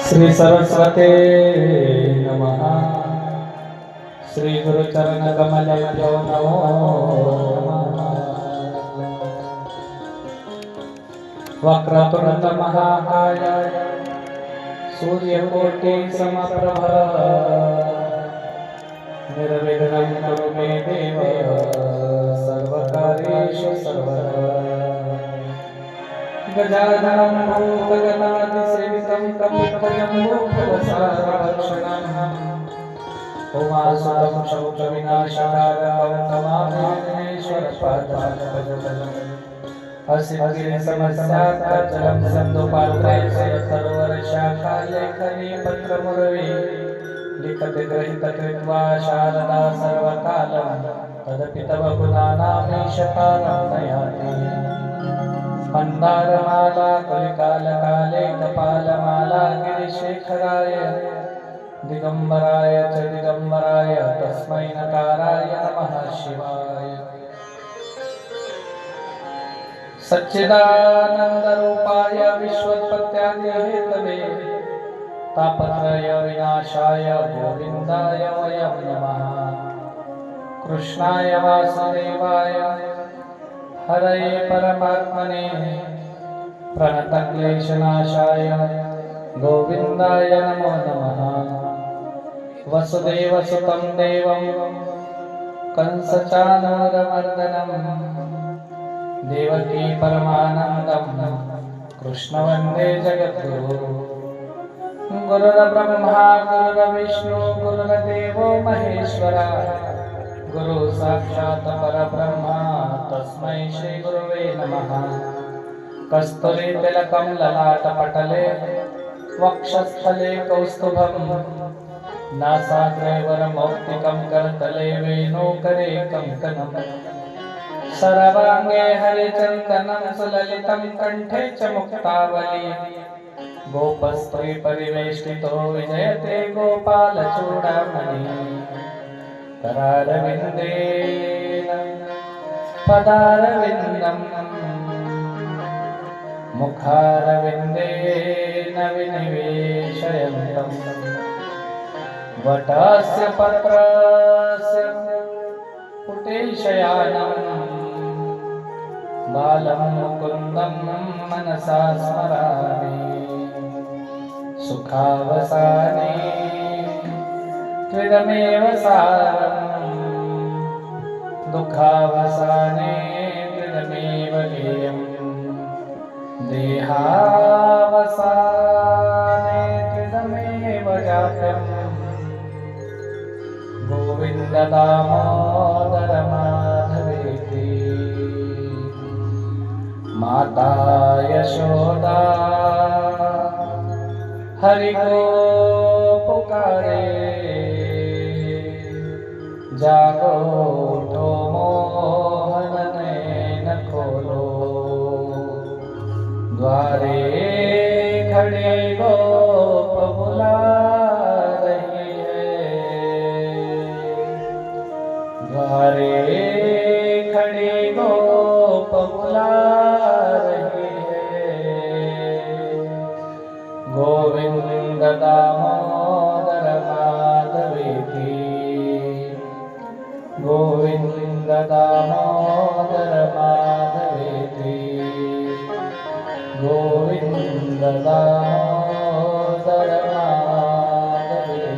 श्री सरस्वते नमः। श्री गुरुचरण कमलेभ्यो नमो नमः। वक्रतुंड महाकाय सूर्यकोटि समप्रभ निर्विघ्नं कुरु मे देव सर्वकार्येषु सर्वदा। गजाननं भूतगणाधिसेवितं कपित्थजम्बूफलसारभक्षणम् उमासुतं शौचविनाशकारं नमामि विघ्नेश्वरपादपद्मम्। असिद्धिसमस्यात्तचलं सिन्धुपाल्वैः सरोवरशाखालेखनी पत्रमुरवी लिखति ग्रहीतकृत्वा शारदा सर्वकालं तदपि तव गुणानामीशतारं नयाति। मन्दारमाला कुलिकालकाले कपालमाला गिरिशेखराय दिगम्बराय च दिगम्बराय तस्मै नकाराय नमः शिवाय। सच्चिदानन्दरूपाय विश्वोत्पत्त्यादिहेतवे तापत्रय विनाशाय गोविन्दाय वयं नमः। कृष्णाय वासुदेवाय हरये परमात्मने प्रणतक्लेशनाशाय गोविन्दाय नमो नमः। वसुदेवसुतं देवं कंसचानूरमर्दनं देवकी परमानन्दं कृष्णवन्दे जगद्गुरुः। गुरुर्ब्रह्मा गुरुर्विष्णु गुरुर्देवो महेश्वरः गुरु साक्षात् परब्रह्म तस्मै श्री गुरुवे नमः। कस्तूरी तिलकं ललाटपटले वक्षस्थले कौस्तुभं नासाग्रे वरमौक्तिकं करतले वेणुकरे कङ्कणं सर्वाङ्गे हरिचन्दनं सुललितं कंठे च मुक्तावली। गोपस्त्री परिवेष्टितो विजयते गोपालचूडामणि। करारविन्देन पदारविन्दं मुखारविन्देन विनिवेशयन्तं वटस्य पत्रस्य पुटेशयानं बालं मुकुन्दं मनसा स्मरामि। सुखावसाने त्विदमेव सारम् दुःखावसाने त्विदमेव गेयम्। देहावसाने त्विदमेव जातम्। गोविन्द दामोदर माधवेति माता यशोदा हरि को पुकारे। जागो उठो मोहन नैन खोलो द्वारे खड़े गोप बुला रही है। द्वारे खड़े गोप बुला रही है। गोविंद दामोदर माधवेति गोविंद दामोदर माधवेति गोविंद दामोदर माधवेति।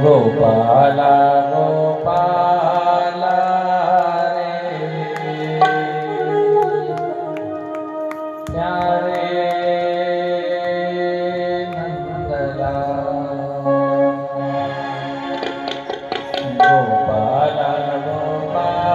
गोपाला गोपाला रे प्यारे गोपाला गोपाला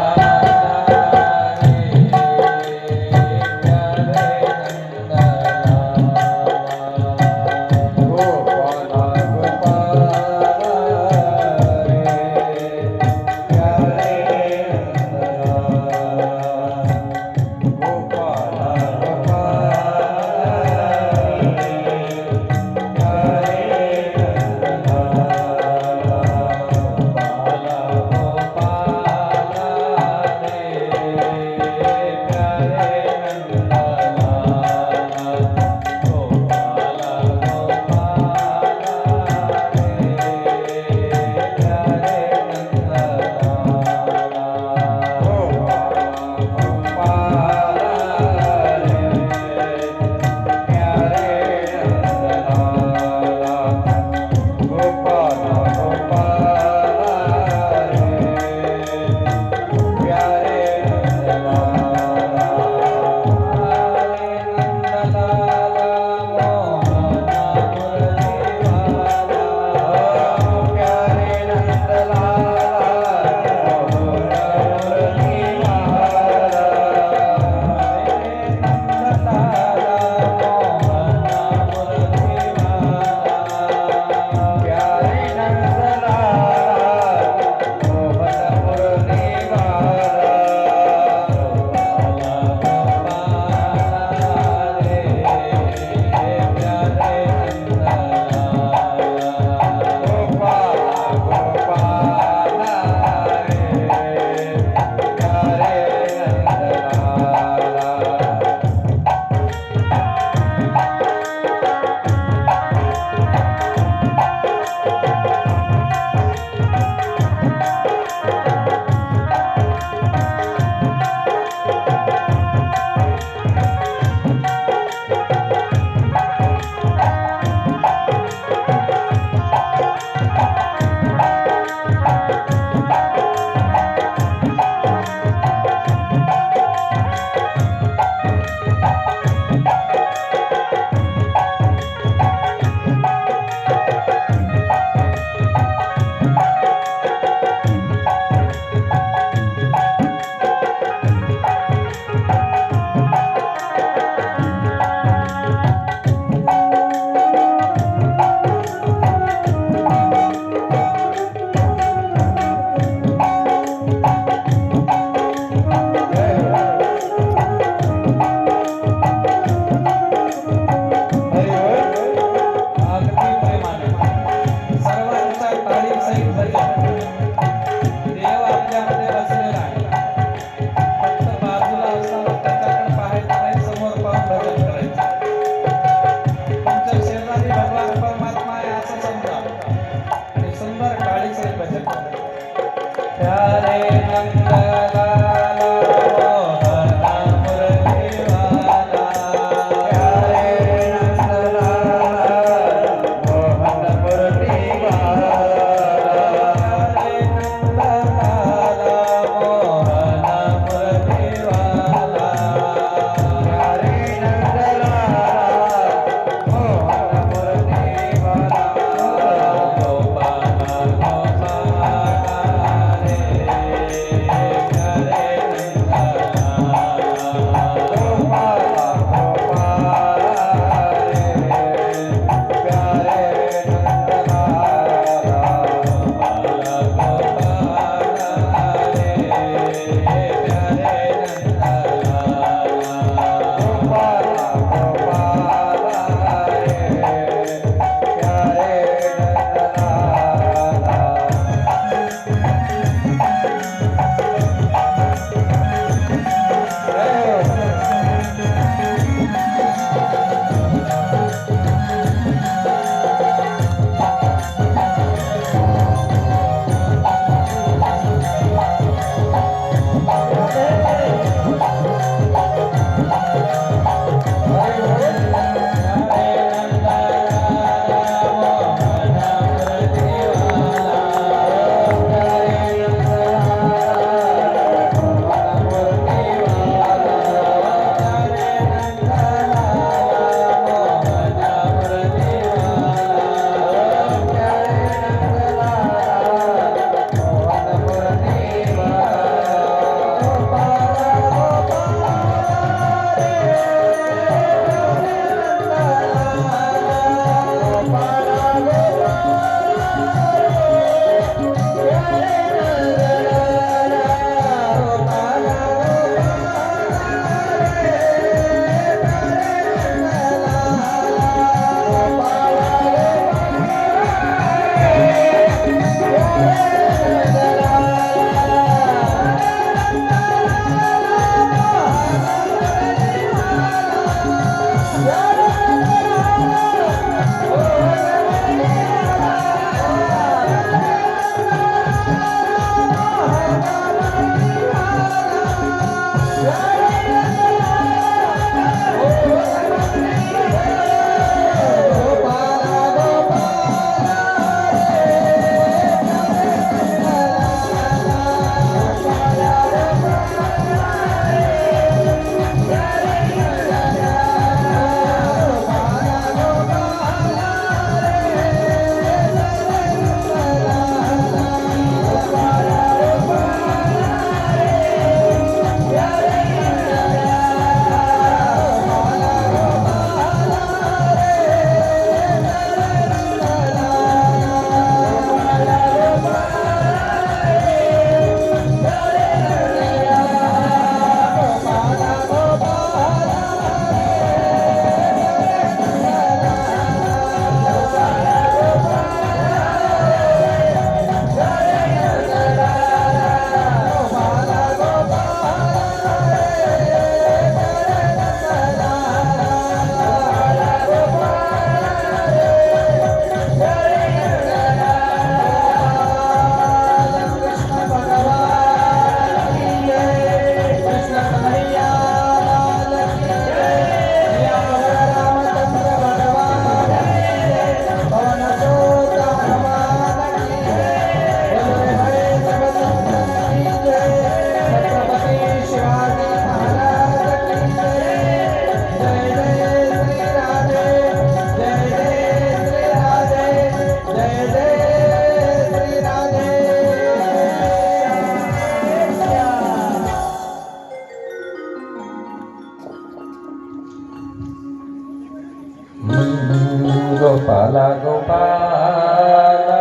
गोपाला गोपाला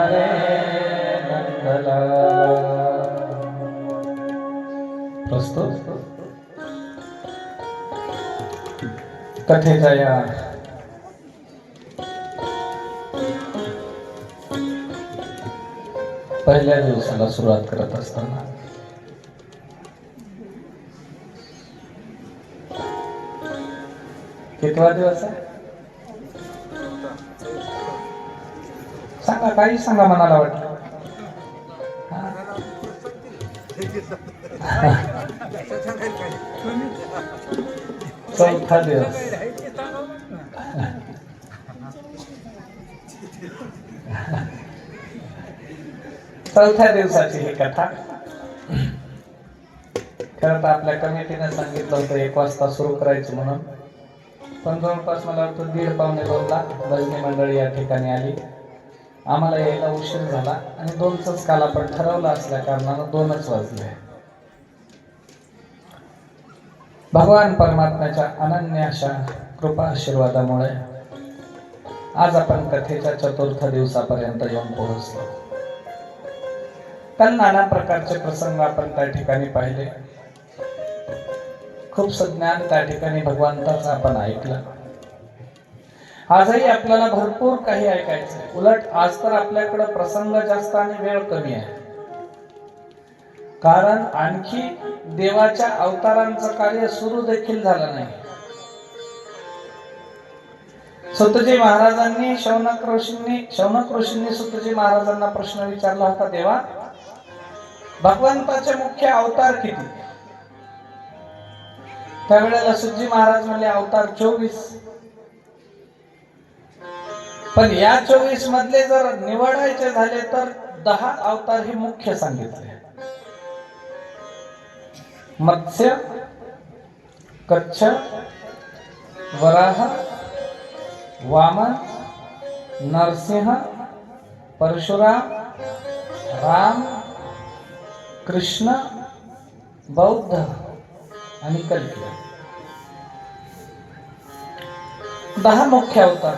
रे नंदलाला। प्रस्तुत कथेच्या या पहिल्या दिवसाला सुरुवात करत असताना कितवा दिवस आहे सांगा, काही सांगा मनाला वाटलं। चौथा दिवस। चौथ्या दिवसाची ही कथा खरं तर आपल्या कमिटीने सांगितलं होतं 1 वाजता सुरू करायची म्हणून, पण जवळपास मला वाटतं 1:30-1:45ला भजनी मंडळी या ठिकाणी आली। आम्हाला यायला उशीर झाला आणि 2चाच काल आपण ठरवला असल्या कारणानं 2च वाजले। भगवान परमात्म्याच्या अनन्य अशा कृपा आशीर्वादामुळे आज आपण कथेच्या 4थ्या दिवसापर्यंत येऊन पोहोचलो। काल नाना प्रकारचे प्रसंग आपण त्या ठिकाणी पाहिले, खूप ज्ञान त्या ठिकाणी भगवंताचं आपण ऐकलं। आजही आपल्याला भरपूर काही ऐकायचं आहे, उलट आज तर आपल्याकडे प्रसंग जास्त आणि वेळ कमी आहे, कारण आणखी देवाच्या अवतारांचं कार्य सुरू देखील झालं नाही। सुतजी महाराजांनी शौनक ऋषींनी सुतजी महाराजांना प्रश्न विचारला होता, देवा भगवंताचे मुख्य अवतार किती? त्यावेळेला सुतजी महाराज म्हणले अवतार 24, पण या 24 मधले जर निवडायचे झाले तर 10 अवतार हे मुख्य सांगितले। मत्स्य, कच्छ, वराह, वामन, नरसिंह, परशुराम, राम, कृष्ण, बौद्ध आणि कल्की, 10 मुख्य अवतार।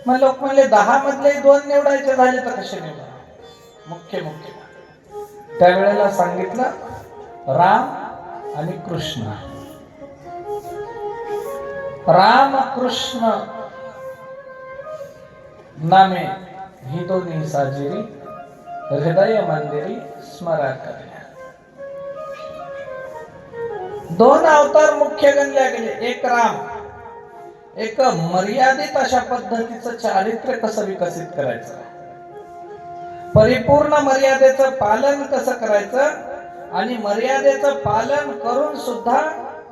मग लोक म्हणले 10 मधले 2 निवडायचे झाले तर कसे निवडा? मुख्य त्यावेळेला सांगितलं राम आणि कृष्ण। राम कृष्ण नामे ही दोन्ही साजिरी हृदय मंदिरी स्मरा करे। 2 अवतार मुख्य गणले गेले, एक राम, एक मर्यादित अशा पद्धतीचं चारित्र्य कसं विकसित करायचं, परिपूर्ण मर्यादेचं पालन कसं करायचं आणि मर्यादेचं पालन करून सुद्धा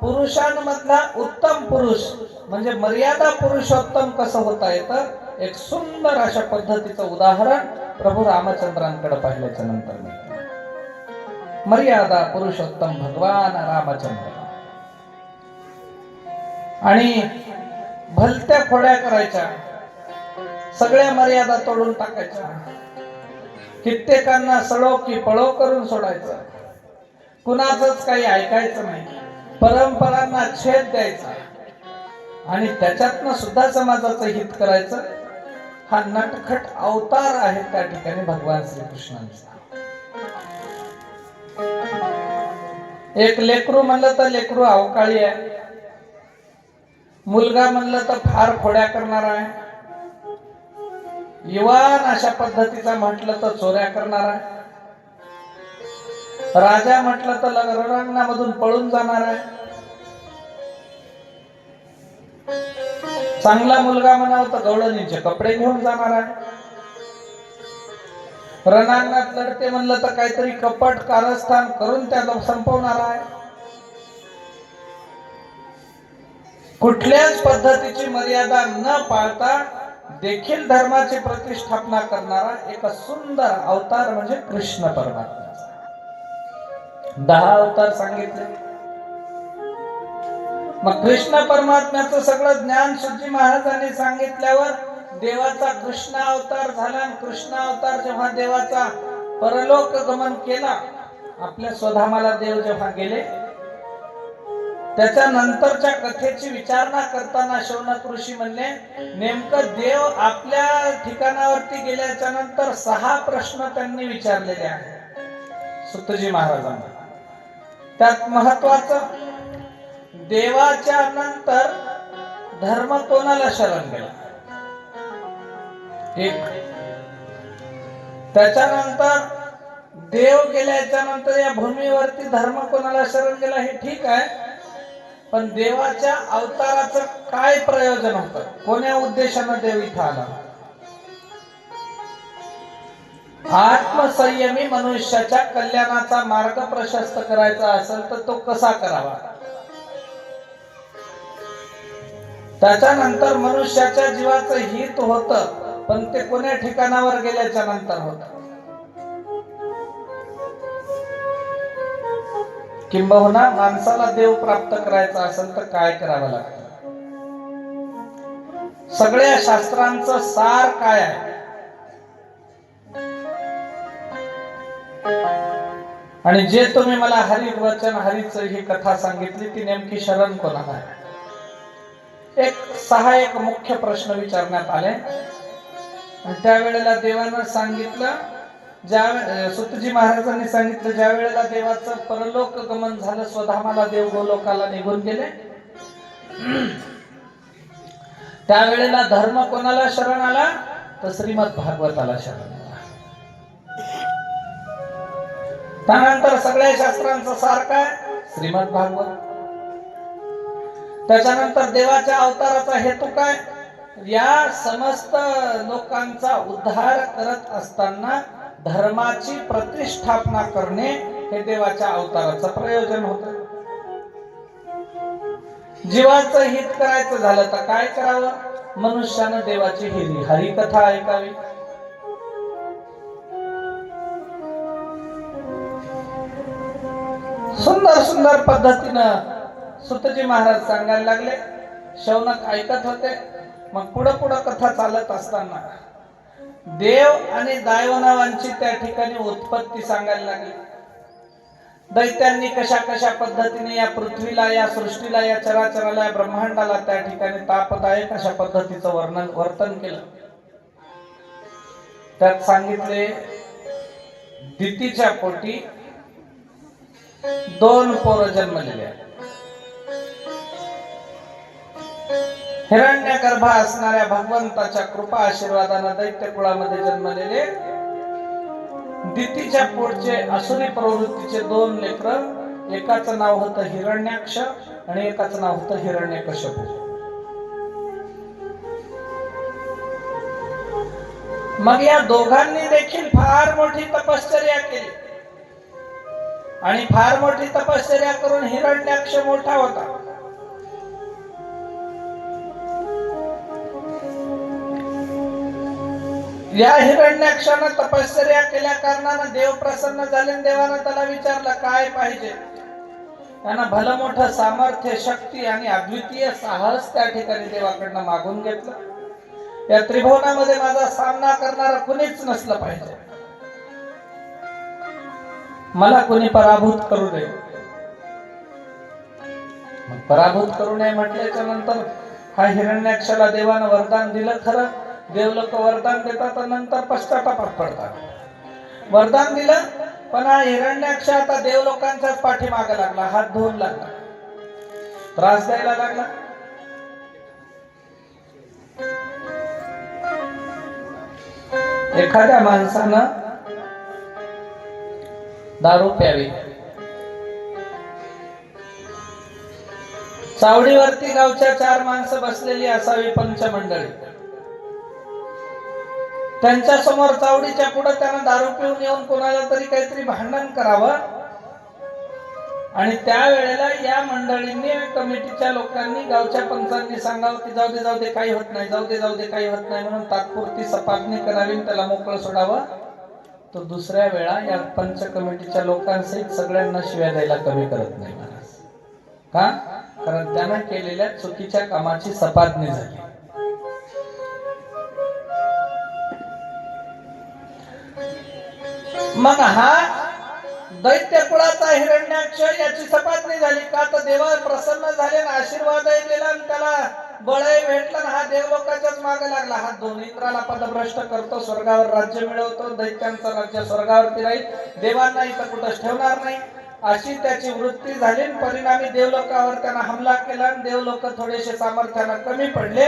पुरुषांमधला उत्तम पुरुष म्हणजे मर्यादा पुरुषोत्तम कसं होता येतं, एक सुंदर अशा पद्धतीचं उदाहरण प्रभू रामचंद्रांकडे पाहिल्याच्या नंतर मिळते. मर्यादा पुरुषोत्तम भगवान रामचंद्र. आणि भलत्या खोड्या करायच्या, सगळ्या मर्यादा तोडून टाकायच्या, कित्येकांना सळो की पळो करून सोडायचं, कुणाचंच काही ऐकायचं नाही, परंपरांना छेद द्यायचा आणि त्याच्यातनं सुद्धा समाजाचं हित करायचं. हा नटखट अवतार आहे त्या ठिकाणी भगवान श्रीकृष्णांचा. एक लेकरू म्हणलं तर लेकरू अवकाळी आहे, मुलगा म्हणलं तर फार खोड्या करणार आहे, युवान अशा पद्धतीचा म्हटलं तर चोऱ्या करणार आहे, राजा म्हटलं तर रणांगणामधून पळून जाणार आहे, चांगला मुलगा म्हणावं तर गवळणीचे कपडे घेऊन जाणार आहे, रणांगणात लढते म्हणलं तर काहीतरी कपट कारस्थान करून त्याला संपवणार आहे. कुठल्याच पद्धतीची मर्यादा न पाळता देखील धर्माची प्रतिष्ठापना करणारा एक सुंदर अवतार म्हणजे कृष्ण परमात्म्याचा. 10 अवतार सांगितले. मग कृष्ण परमात्म्याचं सगळं ज्ञान सुजी महाराजांनी सांगितल्यावर देवाचा कृष्ण अवतार झाला. कृष्ण अवतार जेव्हा देवाचा परलोक गमन केला, आपल्या स्वधामाला देव जेव्हा गेले, त्याच्या नंतरच्या कथेची विचारणा करताना शौनक ऋषी म्हणले, नेमकं देव आपल्या ठिकाणावरती गेल्याच्या नंतर 6 प्रश्न त्यांनी विचारलेले आहेत सुतजी महाराजांना. त्यात महत्वाचं, देवाच्या नंतर धर्म कोणाला शरण गेला, एक. त्याच्यानंतर देव गेल्याच्या नंतर या भूमीवरती धर्म कोणाला शरण गेला हे ठीक आहे, पण देवाच्या अवताराचं काय प्रयोजन होतं, कोण्या उद्देशानं देव इथं आला. आत्मसंयमी मनुष्याच्या कल्याणाचा मार्ग प्रशस्त करायचा असेल तर तो कसा करावा. त्याच्यानंतर मनुष्याच्या जीवाचं हित होतं, पण ते कोण्या ठिकाणावर गेल्याच्या नंतर होतं. किंबहुना माणसाला देव प्राप्त करायचा असेल तर काय करावं लागतं. सगळ्या शास्त्रांचं सार काय आहे. आणि जे तुम्ही मला हरिवचन हरीच ही कथा सांगितली ती नेमकी शरण कोणाला आहे. एक 6 मुख्य प्रश्न विचारण्यात आले. त्यावेळेला देवानं सांगितलं, सुतजी महाराजांनी सांगितलं, ज्या वेळेला देवाचं परलोक गमन झालं, स्वधामाला देव गोलोकाला निघून गेले, त्यावेळेला धर्म कोणाला शरण आला तर श्रीमद भागवताला शरण आला. त्यानंतर सगळ्या शास्त्रांचा सार काय, श्रीमद भागवत. त्याच्यानंतर देवाच्या अवताराचा हेतू काय, या समस्त लोकांचा उद्धार करत असताना धर्माची प्रतिष्ठापना करणे हे देवाच्या अवताराचं प्रयोजन होतं. जीवाचं हित करायचं झालं तर काय करावं, मनुष्यानं देवाची हरिकथा ऐकावी. सुंदर सुंदर पद्धतीनं सुतजी महाराज सांगायला लागले. शौनक ऐकत होते. मग पुढं पुढं कथा चालत असताना देव आणि दायवनावांची त्या ठिकाणी उत्पत्ती सांगायला लागली. दैत्यांनी कशा कशा पद्धतीने या पृथ्वीला, या सृष्टीला, या चराचराला, या ब्रह्मांडाला त्या ठिकाणी तापदायक अशा पद्धतीचं वर्तन केलं. त्यात सांगितले, दितीच्या पोटी 2 पोरं जन्मलेले आहेत. हिरण्यगर्भ असणाऱ्या भगवंताच्या कृपा आशीर्वादाने दैत्य कुळामध्ये जन्मलेले दितीच्या पोटचे असुरी प्रवृत्तीचे 2 लेकरं, एकाचं नाव होतं हिरण्याक्ष आणि एकाचं नाव होतं हिरण्यकश्यप. मग या दोघांनी देखील फार मोठी तपश्चर्या केली आणि फार मोठी तपश्चर्या करून हिरण्याक्ष मोठा होता. या हिरण्याक्षानं तपश्चर्या केल्या कारणानं देव प्रसन्न झाले. देवानं त्याला विचारलं काय पाहिजे. त्यानं भलं मोठं सामर्थ्य, शक्ती आणि अद्वितीय साहस त्या ठिकाणी देवाकडनं मागून घेतलं. या त्रिभुवनामध्ये माझा सामना करणारा कुणीच नसलं पाहिजे, मला कोणी पराभूत करू नये. मग पराभूत करू नये म्हटल्याच्या नंतर हा हिरण्याक्षाला देवानं वरदान दिलं. खरं देव लोक वरदान देतात नंतर पश्चातापात पडतात. वरदान दिलं पण हा हिरण्याक्ष आता देव लोकांच्याच पाठीमागे लागला, हात धुवून लागला, त्रास द्यायला लागला. एखाद्या माणसानं दारू प्यावी, चावडीवरती गावच्या 4 माणसं बसलेली असावी पंचमंडळी. त्यांच्या समोर चावडीच्या पुढे त्यानं दारू पिऊन येऊन कोणाला तरी काहीतरी भांडण करावं आणि त्यावेळेला या मंडळींनी, कमिटीच्या लोकांनी, गावच्या पंचांनी सांगावं की जाऊ दे काही होत नाही, जाऊ दे काही होत नाही म्हणून तात्पुरती सपाटणी करावी, त्याला मोकळं सोडावं. तो दुसऱ्या वेळा या पंच कमिटीच्या लोकांसहित सगळ्यांना शिव्या द्यायला कमी करत नाही महाराज. का? कारण त्यानं केलेल्या चुकीच्या कामाची सपाटणी झाली. मग हा दैत्य कुळाचा हिरण्याक्ष, याची सपाटणी झाली का? तर देवा प्रसन्न झाले ना, आशीर्वादही दिला आणि त्याला बळही भेटला. हा देव लोकांच्याच मागे लागला, हात धुवून इंद्राला पदभ्रष्ट करतो, स्वर्गावर राज्य मिळवतो, दैत्यांचं राज्य स्वर्गावरती राहील, देवांना इथं कुठंच ठेवणार नाही, अशी त्याची वृत्ती झाली. परिणामी देवलोकावर त्यानं हमला केला. देवलोक थोडेसे सामर्थ्यानं कमी पडले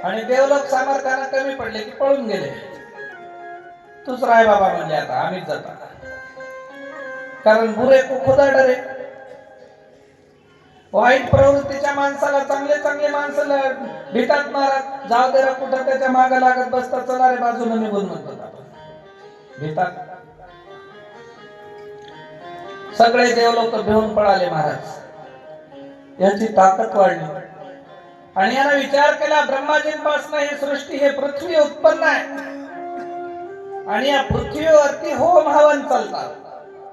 आणि देवलोक सामर्थ्यानं कमी पडले की पळून गेले. तूच राय बाबा म्हणजे आता आम्हीच जाता, कारण बुरे को खुदा डरे. वाईट प्रवृत्तीच्या माणसाला चांगले माणसं भीतात मारत, जाऊ दे रे कुठं त्याच्या मागे लागत बसतात, चला रे बाजूने निघून म्हणतात आपण, भीतात. सगळे देव लोक भिवून पळाले महाराज. याची ताकद वाढली आणि यानं विचार केला, ब्रह्माजींपासून ही सृष्टी, हे पृथ्वी उत्पन्न आहे आणि या पृथ्वीवरती होम हवन चालतात,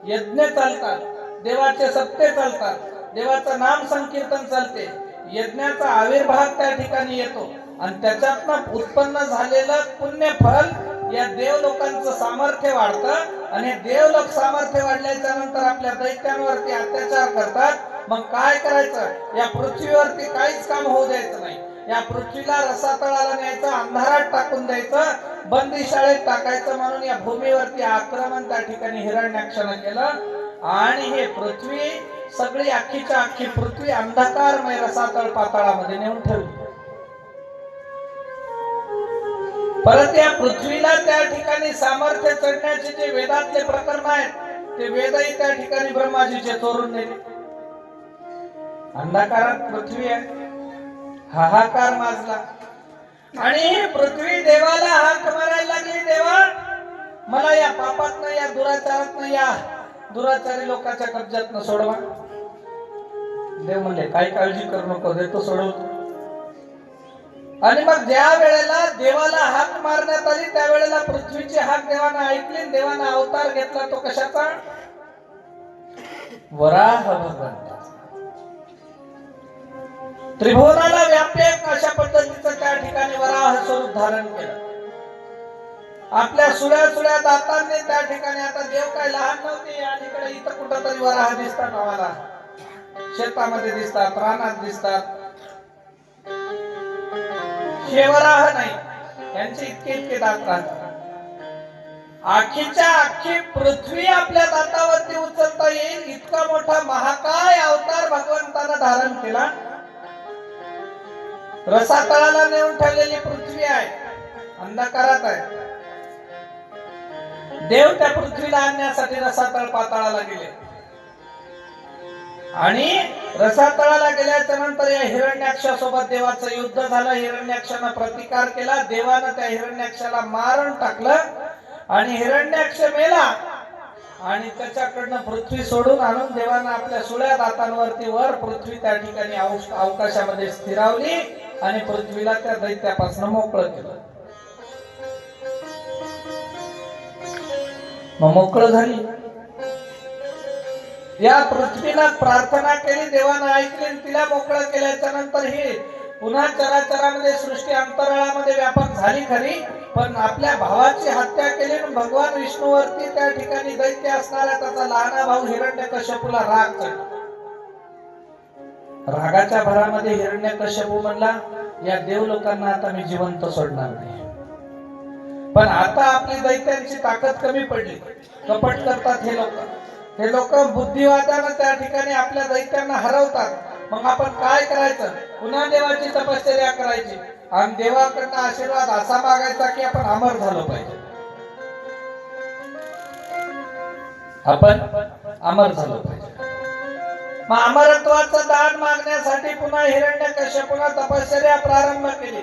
यज्ञ चालतात, देवाचे सत्य चालतात, देवाचं नाम संकीर्तन चालते, यज्ञाचा आविर्भाव त्या ठिकाणी येतो आणि त्याच्यातनं उत्पन्न झालेलं पुण्य फल या देव लोकांचं सामर्थ्य वाढतं आणि देव लोक सामर्थ्य वाढल्याच्या नंतर आपल्या दैत्यांवरती अत्याचार करतात. मग काय करायचं? या पृथ्वीवरती काहीच काम होऊ द्यायचं नाही, या पृथ्वीला रसातळाला न्यायचं, अंधारात टाकून द्यायचं, बंदी शाळेत टाकायचं. म्हणून या भूमीवरती आक्रमण त्या ठिकाणी हिरण्याक्षानं केलं आणि हे पृथ्वी सगळी अख्खीच्या अख्खी पृथ्वी अंधकारमय रसातळ पाताळामध्ये नेऊन ठेवली. परत या पृथ्वीला त्या ठिकाणी सामर्थ्य चढण्याचे जे वेदातले प्रकरण आहेत, ते वेदही त्या ठिकाणी ब्रह्माजीचे चोरून नेले. अंधकारात पृथ्वी आहे, हाहाकार माजला आणि पृथ्वी देवाला हाक मारायला लागली, देवा मला या पापातनं, या दुराचारातनं, या दुराचारी लोकांच्या कब्जातनं सोडवा. देव म्हणले काही काळजी करू नको, देतो सोडवतो. आणि मग ज्या वेळेला देवाला हाक मारण्यात आली त्यावेळेला पृथ्वीची हाक देवानं ऐकली, देवानं अवतार घेतला. तो कशाचा? वराह भगवंताचा. त्रिभुवनाला व्यापक अशा पद्धतीचं त्या ठिकाणी वराह स्वरूप धारण केलं. आपल्या सुळ्या दातांनी त्या ठिकाणी, आता देव काय लहान नव्हते, अलीकडे इथं कुठं तरी वराह दिसतात आम्हाला, शेतामध्ये दिसतात, रानात दिसतात. हे वराह नाही, त्यांचे इतके दात राहतात. आखीच्या आखी पृथ्वी आपल्या दातावरती उचलता येईल इतका मोठा महाकाय अवतार भगवंतानं धारण केला. रसातळाला नेऊन ठेवलेली पृथ्वी आहे, अंधकारात आहे. देव त्या पृथ्वीला आणण्यासाठी रसातळ पाताळाला गेले आणि रसातळाला गेल्याच्या नंतर या हिरण्याक्षासोबत देवाचं युद्ध झालं. हिरण्याक्षानं प्रतिकार केला, देवानं त्या हिरण्याक्षाला मारून टाकलं आणि हिरण्याक्ष मेला आणि त्याच्याकडनं पृथ्वी सोडून आणून देवानं आपल्या सुळ्या दातांवरती वर पृथ्वी त्या ठिकाणी अवकाशामध्ये स्थिरावली आणि पृथ्वीला त्या दैत्यापासून मोकळं केलं. मग मोकळं झाली. या पृथ्वीला प्रार्थना केली, देवानं ऐकली, तिला मोकळं केल्याच्या नंतर ही पुन्हा चराचरामध्ये सृष्टी अंतराळामध्ये व्यापक झाली खरी, पण आपल्या भावाची हत्या केली. भगवान विष्णूवरती त्या ठिकाणी दैत्य असणारा त्याचा लहाना भाऊ हिरण्यकश्यपूला राग चढला. रागाच्या भरामध्ये हिरण्यकश्यपू म्हणला, या देव लोकांना आता मी जिवंत सोडणार नाही. पण आता आपली दैत्यांची ताकद कमी पडली, कपट करतात हे लोक बुद्धिवादाने त्या ठिकाणी आपल्या दैत्यांना हरवतात. मग आपण काय करायचं? पुन्हा देवाची तपश्चर्या करायची आणि देवाकडनं आशीर्वाद असा मागायचा की आपण अमर झालो पाहिजे. आपण अमर झालो पाहिजे. मग अमरत्वाचं दान मागण्यासाठी पुन्हा हिरण्यकश्यपूने तपश्चर्या प्रारंभ केली,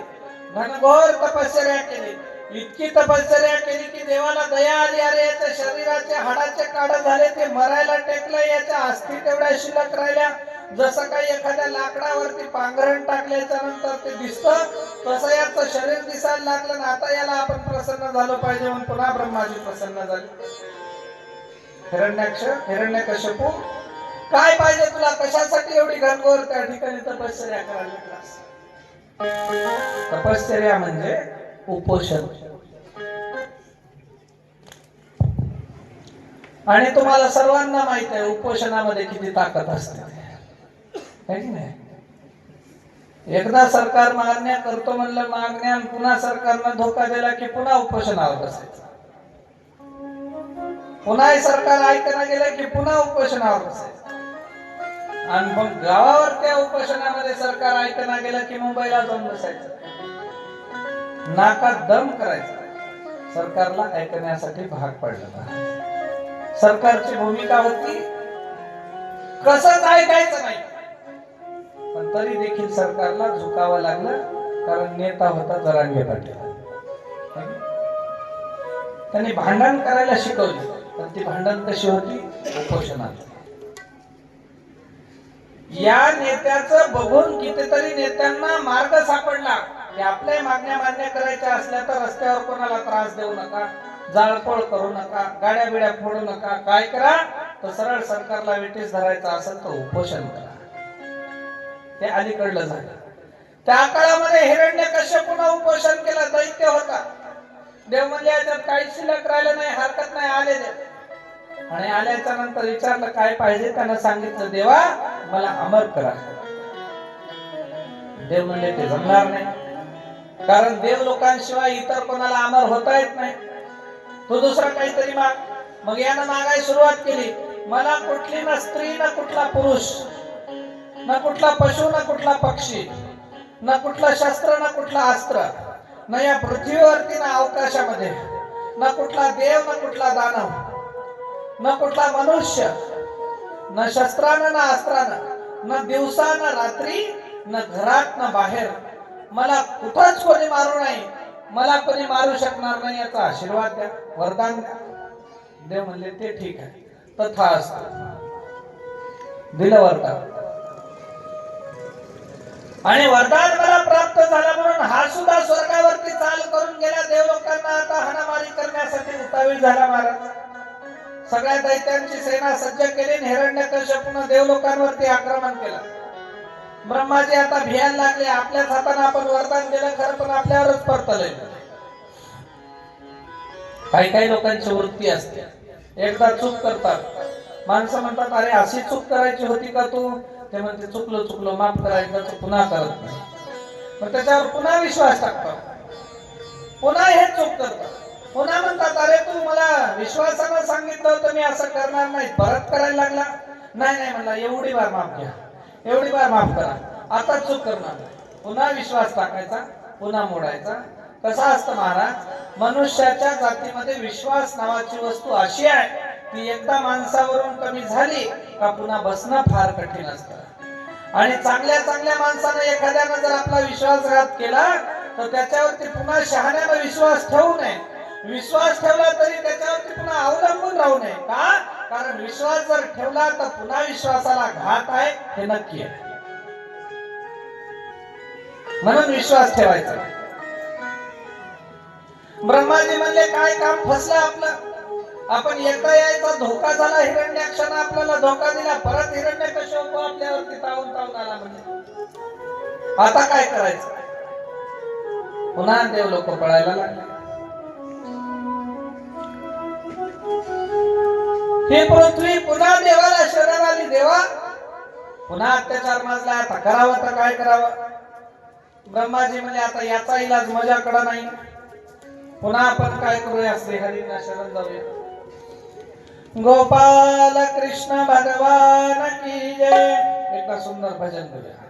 घनघोर तपश्चर्या केली. इतकी तपश्चर्या केली की देवाला दया आली. अरे याच्या शरीराचे हाडाचे काढ झाले, ते मरायला टेकलं, याच्या अस्थी तेवढ्या शिल्लक राहिल्या. जसं काही एखाद्या लाकडावरती पांघरण टाकल्याच्या नंतर ते दिसतं, तसं याचं शरीर दिसायला लागलं ना. आता याला आपण प्रसन्न झालो पाहिजे म्हणून पुन्हा ब्रह्माजी प्रसन्न झाले. हिरण्यकश्यपू, काय पाहिजे तुला? कशासाठी एवढी घनघोर त्या ठिकाणी तपश्चर्या करायला लागलास? तपश्चर्या म्हणजे उपोषण. आणि तुम्हाला सर्वांना माहित आहे उपोषणामध्ये किती ताकद असते, है की नाही? एकदा सरकार मागण्या करतो म्हणलं, मागण्या पुन्हा सरकारनं धोका दिला की पुन्हा उपोषणावर बसायचं. पुन्हा सरकार ऐकणं गेलं की पुन्हा उपोषणावर बसायचं. आणि मग गावावर त्या उपोषणामध्ये सरकार ऐकणं गेलं की मुंबईला जाऊन बसायचं, नाकात दम करायचा. सरकारला ऐकण्यासाठी भाग पडलं. सरकारची भूमिका होती कसंच ऐकायचं नाही, पण तरी देखील सरकारला झुकावं लागलं, कारण नेता होता जरांगे पाटील. त्यांनी भांडण करायला शिकवली, पण ती भांडण कशी होती? उपोषणात. या नेत्याचं बघून कितीतरी नेत्यांना मार्ग सापडला की आपल्या मागण्या मान्य करायच्या असल्या तर रस्त्यावर कोणाला त्रास देऊ नका, जाळपोळ करू नका, गाड्या बिड्या फोडू नका. काय करा? तर सरळ सरकारला वेटीस धरायचं असेल तर उपोषण करा. हे अलीकडलं झालं. त्या काळामध्ये हिरण्यकश्यपूने उपोषण केलं, दैत्य होता. देव म्हणले याच्यात काही शिल्लक राहिलं नाही, हरकत नाही, आले दे. आणि आल्याच्या नंतर विचारलं काय पाहिजे? त्यानं सांगितलं, देवा मला अमर करा. देव म्हणले ते जमणार नाही, कारण देव लोकांशिवाय इतर कोणाला अमर होता येत नाही. तू दुसरा काहीतरी माग. मग यानं मागायला सुरुवात केली, मला कुठली ना स्त्री, ना कुठला पुरुष, ना कुठला पशु, ना कुठला पक्षी, ना कुठला शस्त्र, ना कुठला अस्त्र, ना या पृथ्वीवरती ना अवकाशामध्ये, ना कुठला देव, ना कुठला दानव, ना कुठला मनुष्य, ना शस्त्रानं ना अस्त्रानं, ना दिवसा ना रात्री, ना घरात ना बाहेर, मला कुठंच कोणी मारू नाही, मला कोणी मारू शकणार नाही, याचा आशीर्वाद द्या, वरदान द्या. देव म्हणले ते ठीक आहे, तथास्तु. दिलं वरदान. आणि वरदान मला प्राप्त झालं म्हणून हा सुद्धा स्वर्गावरती चाल करून गेला. देव लोकांना आता हाणामारी करण्यासाठी उतावीळ झाला महाराज. सगळ्या दैत्यांची सेना सज्ज केली. हिरण्यकश्यपूने देव लोकांवरती आक्रमण केलं. ब्रह्माजी आता भियायला लागले, आपल्याच हाताने आपण वरदान दिलं खरं, पण आपल्यावरच परतलंय. काही काही लोकांची वृत्ती असते, एकदा चूक करतात, माणसं म्हणतात अरे अशी चूक करायची होती का तू? ते म्हणते चुकलो माफ करायचं, पुन्हा करत नाही. मग त्याच्यावर पुन्हा विश्वास टाकतात, पुन्हा हे चूक करतात, पुन्हा म्हणतात अरे तू मला विश्वासानं सांगितलं होतं मी असं करणार नाही, परत करायला लागला. नाही म्हणला एवढी बार माफ घ्या, एवढी बार माफ करा, आता चूक करणार. पुन्हा विश्वास टाकायचा, पुन्हा मोडायचा. कसं असतं महाराज, मनुष्याच्या जातीमध्ये विश्वास नावाची वस्तू अशी आहे की एकदा माणसावरून कमी झाली का पुन्हा बसणं फार कठीण असतं. आणि चांगल्या माणसानं एखाद्यानं जर आपला विश्वासघात केला तर त्याच्यावरती पुन्हा शहाण्यानं विश्वास ठेवू नये. विश्वास ठेवला तरी त्याच्यावरती पुन्हा अवलंबून राहू नये. का? कारण विश्वास जर ठेवला तर पुन्हा विश्वासाला घात आहे हे नक्की आहे. म्हणून विश्वास ठेवायचा. ब्रह्माजी म्हणले काय काम फसलं आपलं. आपण येता यायचा धोका झाला, हिरण्याक्षानं आपल्याला धोका दिला, परत हिरण्यकश्यप आपल्यावरती तावून आला. म्हणजे आता काय करायचं? पुन्हा देव लोक पळायला लागले. ही पृथ्वी पुन्हा देवाला शरण आली. देवा पुन्हा अत्याचार माजला, आता करावं तर काय करावं? ब्रह्माजी म्हणजे आता याचा इलाज माझ्याकडे नाही, पुन्हा आपण काय करूया? श्रीहरींना शरण जाऊया. गोपाल कृष्ण भगवान की जय. एकदा सुंदर भजन करूया.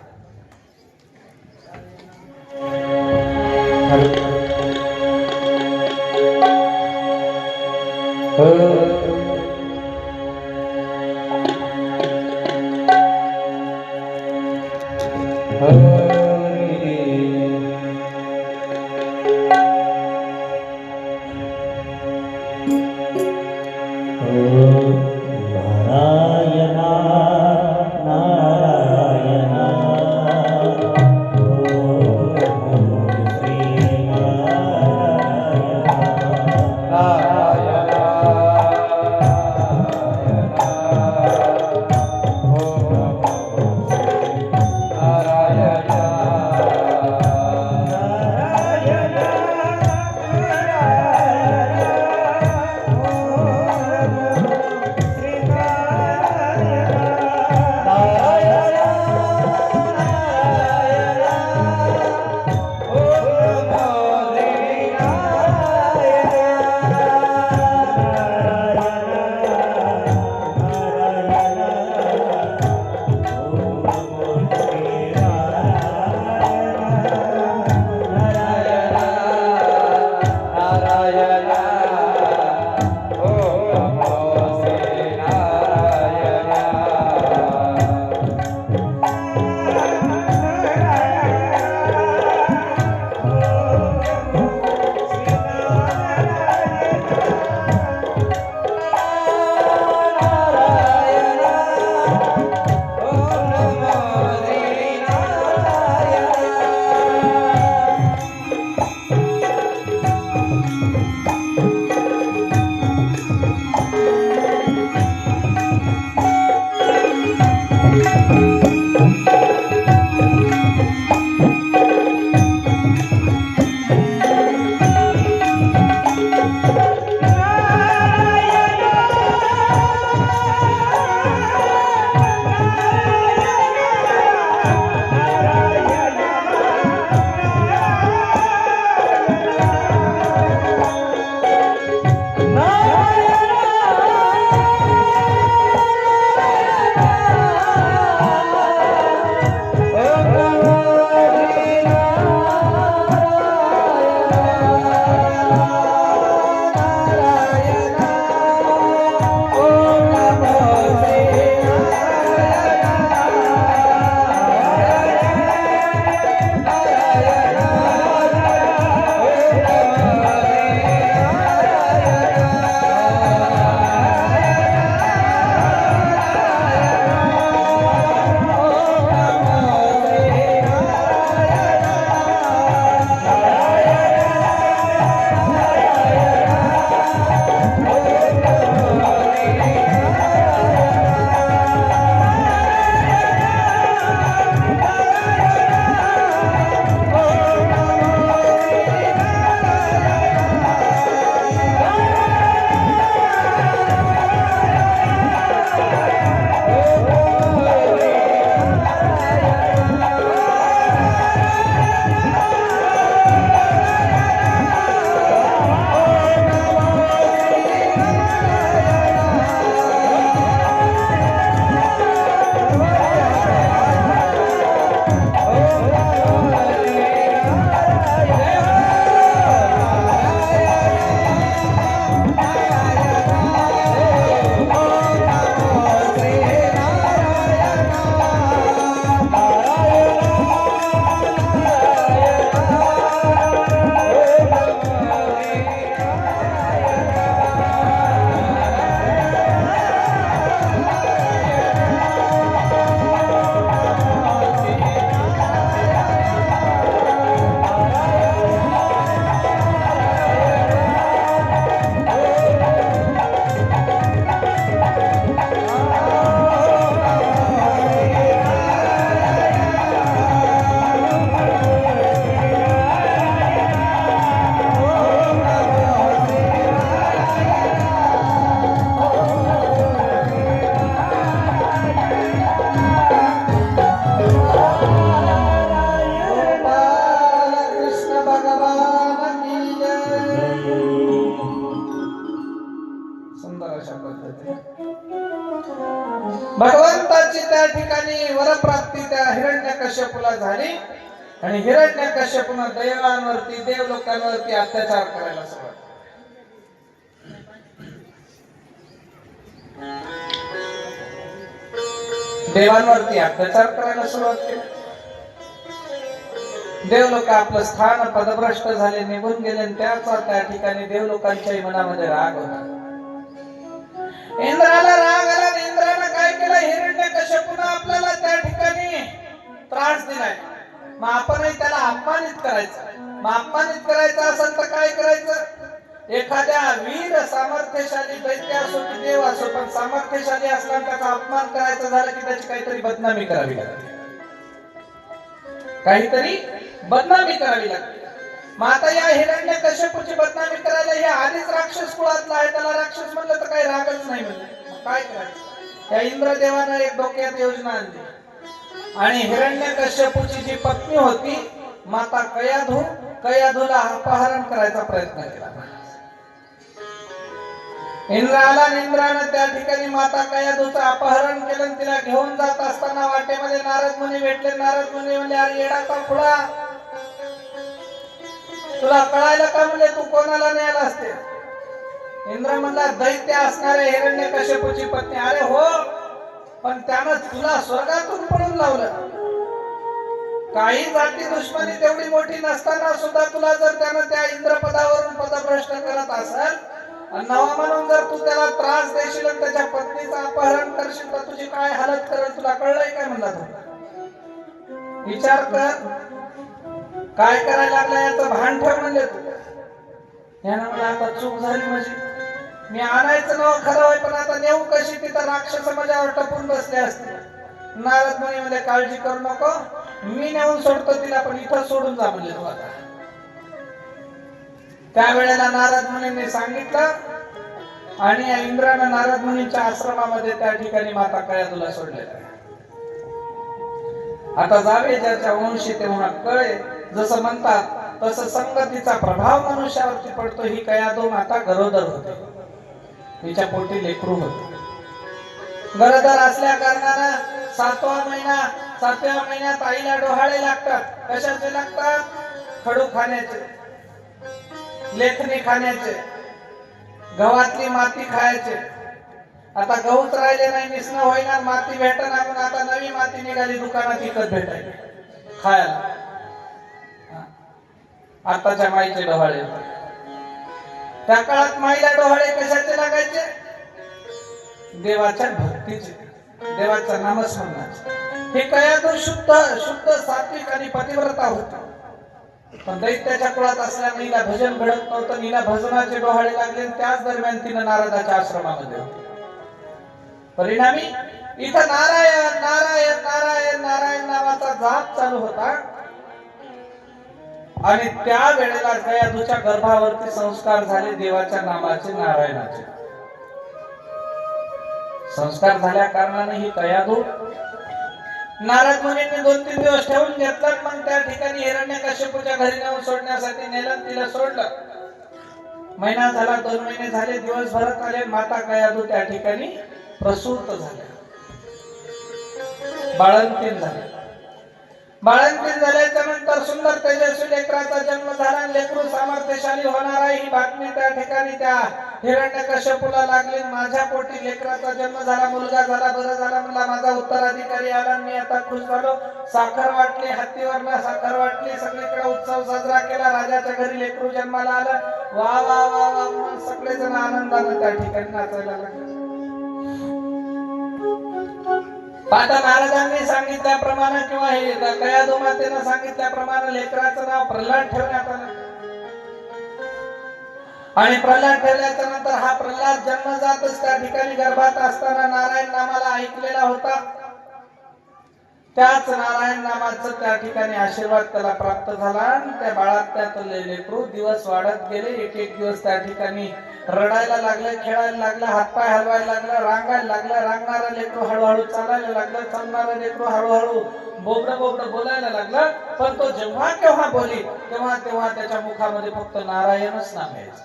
भगवंताची त्या ठिकाणी वरप्राप्ती त्या हिरण्यकश्यपूला झाली आणि हिरण्यकश्यपूने देवांवरती देवलोकांवरती अत्याचार करायला सुरुवात. देवांवरती अत्याचार करायला सुरुवात केली. देवलोक आपलं स्थान पदभ्रष्ट झाले, निघून गेले. त्याचा त्या ठिकाणी देवलोकांच्याही मनामध्ये राग होता. इंद्राला राग आला. इंद्रानं काय केलं? हिरण्यकश्यपूने आपल्याला त्या ठिकाणी त्रास दिलाय, मग आपणही त्याला अपमानित करायचं. मग अपमानित करायचं असेल तर काय करायचं? एखाद्या वीर सामर्थ्यशाली दैत्य असो की देव असो, पण सामर्थ्यशाली असला त्याचा अपमान करायचं झालं की त्याची काहीतरी बदनामी करावी लागते, काहीतरी बदनामी करावी लागते. मग आता या हिरण्यकश्यपूची बदनामी करायला हे आधीच राक्षस कुळातला आहे, त्याला राक्षस म्हणलं तर काही रागच नाही म्हणलं. काय करायचं? त्या इंद्रदेवानं एक डोक्यात योजना आणली आणि हिरण्यकश्यपूची जी पत्नी होती माता कयाधूला अपहरण करायचा प्रयत्न केला. इंद्रानं त्या ठिकाणी माता कयाधूचं अपहरण केलं. तिला घेऊन जात असताना वाटेमध्ये नारद मुनी भेटले. नारद मुनी म्हणले, अरे येडा का खुळा, तुला कळायला का म्हणले, तू कोणाला न्यायला असते? इंद्र म्हणला, दैत्य असणारे हिरण्यकश्यपूची पत्नी. अरे हो, पण त्यानं तुला स्वर्गातून पळून लावलं. काही जाती दुश्मनी तेवढी मोठी नसताना सुद्धा तुला जर त्यानं त्या इंद्रपदावरून पदभ्रष्ट करत असेल, नवा म्हणून जर तू त्याला त्रास देशील आणि त्याच्या पत्नीचं अपहरण करशील तर तुझी काय हालत करेल, तुला कळलंय काय म्हणला? तू विचार कर, काय करायला लागला याचं भान ठेव म्हणले. यानं मला आता चूक झाली माझी, मी आणायचं नाव खरं होय, पण आता नेऊ कशी? तिथं राक्षस माझ्यावर टपून बसले असते. नारद मुनी म्हणले, काळजी करू नको, मी नेऊन सोडतो तिला, पण इथं सोडून जा म्हणले तू आता. त्यावेळेला नारद मुनींनी सांगितलं आणि इंद्रानं नारद मुनींच्या आश्रमामध्ये त्या ठिकाणी माता कयाधूला सोडलेलं आहे. आता जावे ज्याच्या वंशी तेव्हा कळे, जसं म्हणतात तसं संगतीचा प्रभाव मनुष्यावरती पडतो. ही कयाधू माता गरोदर होते, तिच्या पोटी लेकरू होते. गरोदर असल्या कारणानं 7व्या महिन्यात आईला डोहाळे लागतात. कशाचे लागतात? खडू खाण्याचे, लेखणी खाण्याचे, गव्हातली माती खायचे. आता गहूच राहिले नाही, निसणं होईना, माती भेटना, म्हणून आता नवी माती निघाली दुकानात विकत भेटायला खायला. आताच्या माईचे डोहाळे. त्या काळात माईला डोहाळे कशाचे लागायचे? देवाच्या भक्तीचे, देवाच्या नामस्मरणाचे. हे कयाधू शुद्ध सात्विक आणि पतिव्रता होता, पण दैत्याच्या कुळात असल्याने हिला भजन घडत नव्हतं. हिला भजनाचे डोहाळे लागले. त्याच दरम्यान तिनं नारदाच्या आश्रमामध्ये होती. परिणामी इथं नारायण नारायण नारायण नारायण नावाचा जाप चालू होता आणि त्या वेळेला कयाधूच्या गर्भावरती संस्कार झाले देवाच्या नामाचे, नारायणाचे संस्कार झाल्या कारणाने ही कयाधू नारद मुनींनी 2-3 दिवस ठेवून घेतलं. मग त्या ठिकाणी हिरण्यकश्यपूच्या घरी नेऊन सोडण्यासाठी नेलं. तिला सोडलं. महिना झाला, 2 महिने झाले, दिवस भरत आले. माता कयाधू त्या ठिकाणी प्रसूत झाल्या, बाळंतीण झाल्या. बाळंतीण झाल्याच्या नंतर सुंदर तेजस्वी लेकराचा जन्म झाला. लेकरू सामर्थ्यशाली होणार आहे ही बातमी त्या ठिकाणी त्या हिरण्यकश्यपूला लागली. माझ्या पोटी लेकराचा जन्म झाला, मुलगा झाला, बरं झाला म्हणला, माझा उत्तराधिकारी आला, मी आता खुश झालो. साखर वाटली, हत्तीवरनं साखर वाटली, सगळीकडे उत्सव साजरा केला. राजाच्या घरी लेकरू जन्माला आलं. वा वा वा वा म्हणून सगळेजण आनंदाने त्या ठिकाणी नाचायला लागले. आता नारदांनी सांगितल्याप्रमाणे किंवा हे कयाधू मातेनं सांगितल्याप्रमाणे लेकराचं नाव प्रल्हाद ठेवण्यात आलं. आणि प्रल्हाद ठेवल्याच्या नंतर हा प्रल्हाद जन्मजातच त्या ठिकाणी गर्भात असताना नारायण नामाला ऐकलेला होता. त्याच नारायण नामाचं त्या ठिकाणी आशीर्वाद त्याला प्राप्त झाला आणि त्या बाळात त्यात लेकरू दिवस वाढत गेले. एक दिवस त्या ठिकाणी रडायला लागलं, खेळायला लागलं, हातपाय हलवायला लागलं, रांगायला लागलं. रांगणारं लेकरू हळूहळू चालायला लागलं, चालणारं लेकरू हळूहळू बोबडं बोलायला लागलं. पण तो जेव्हा केव्हा बोली तेव्हा त्याच्या मुखामध्ये फक्त नारायणच नाम यायचं.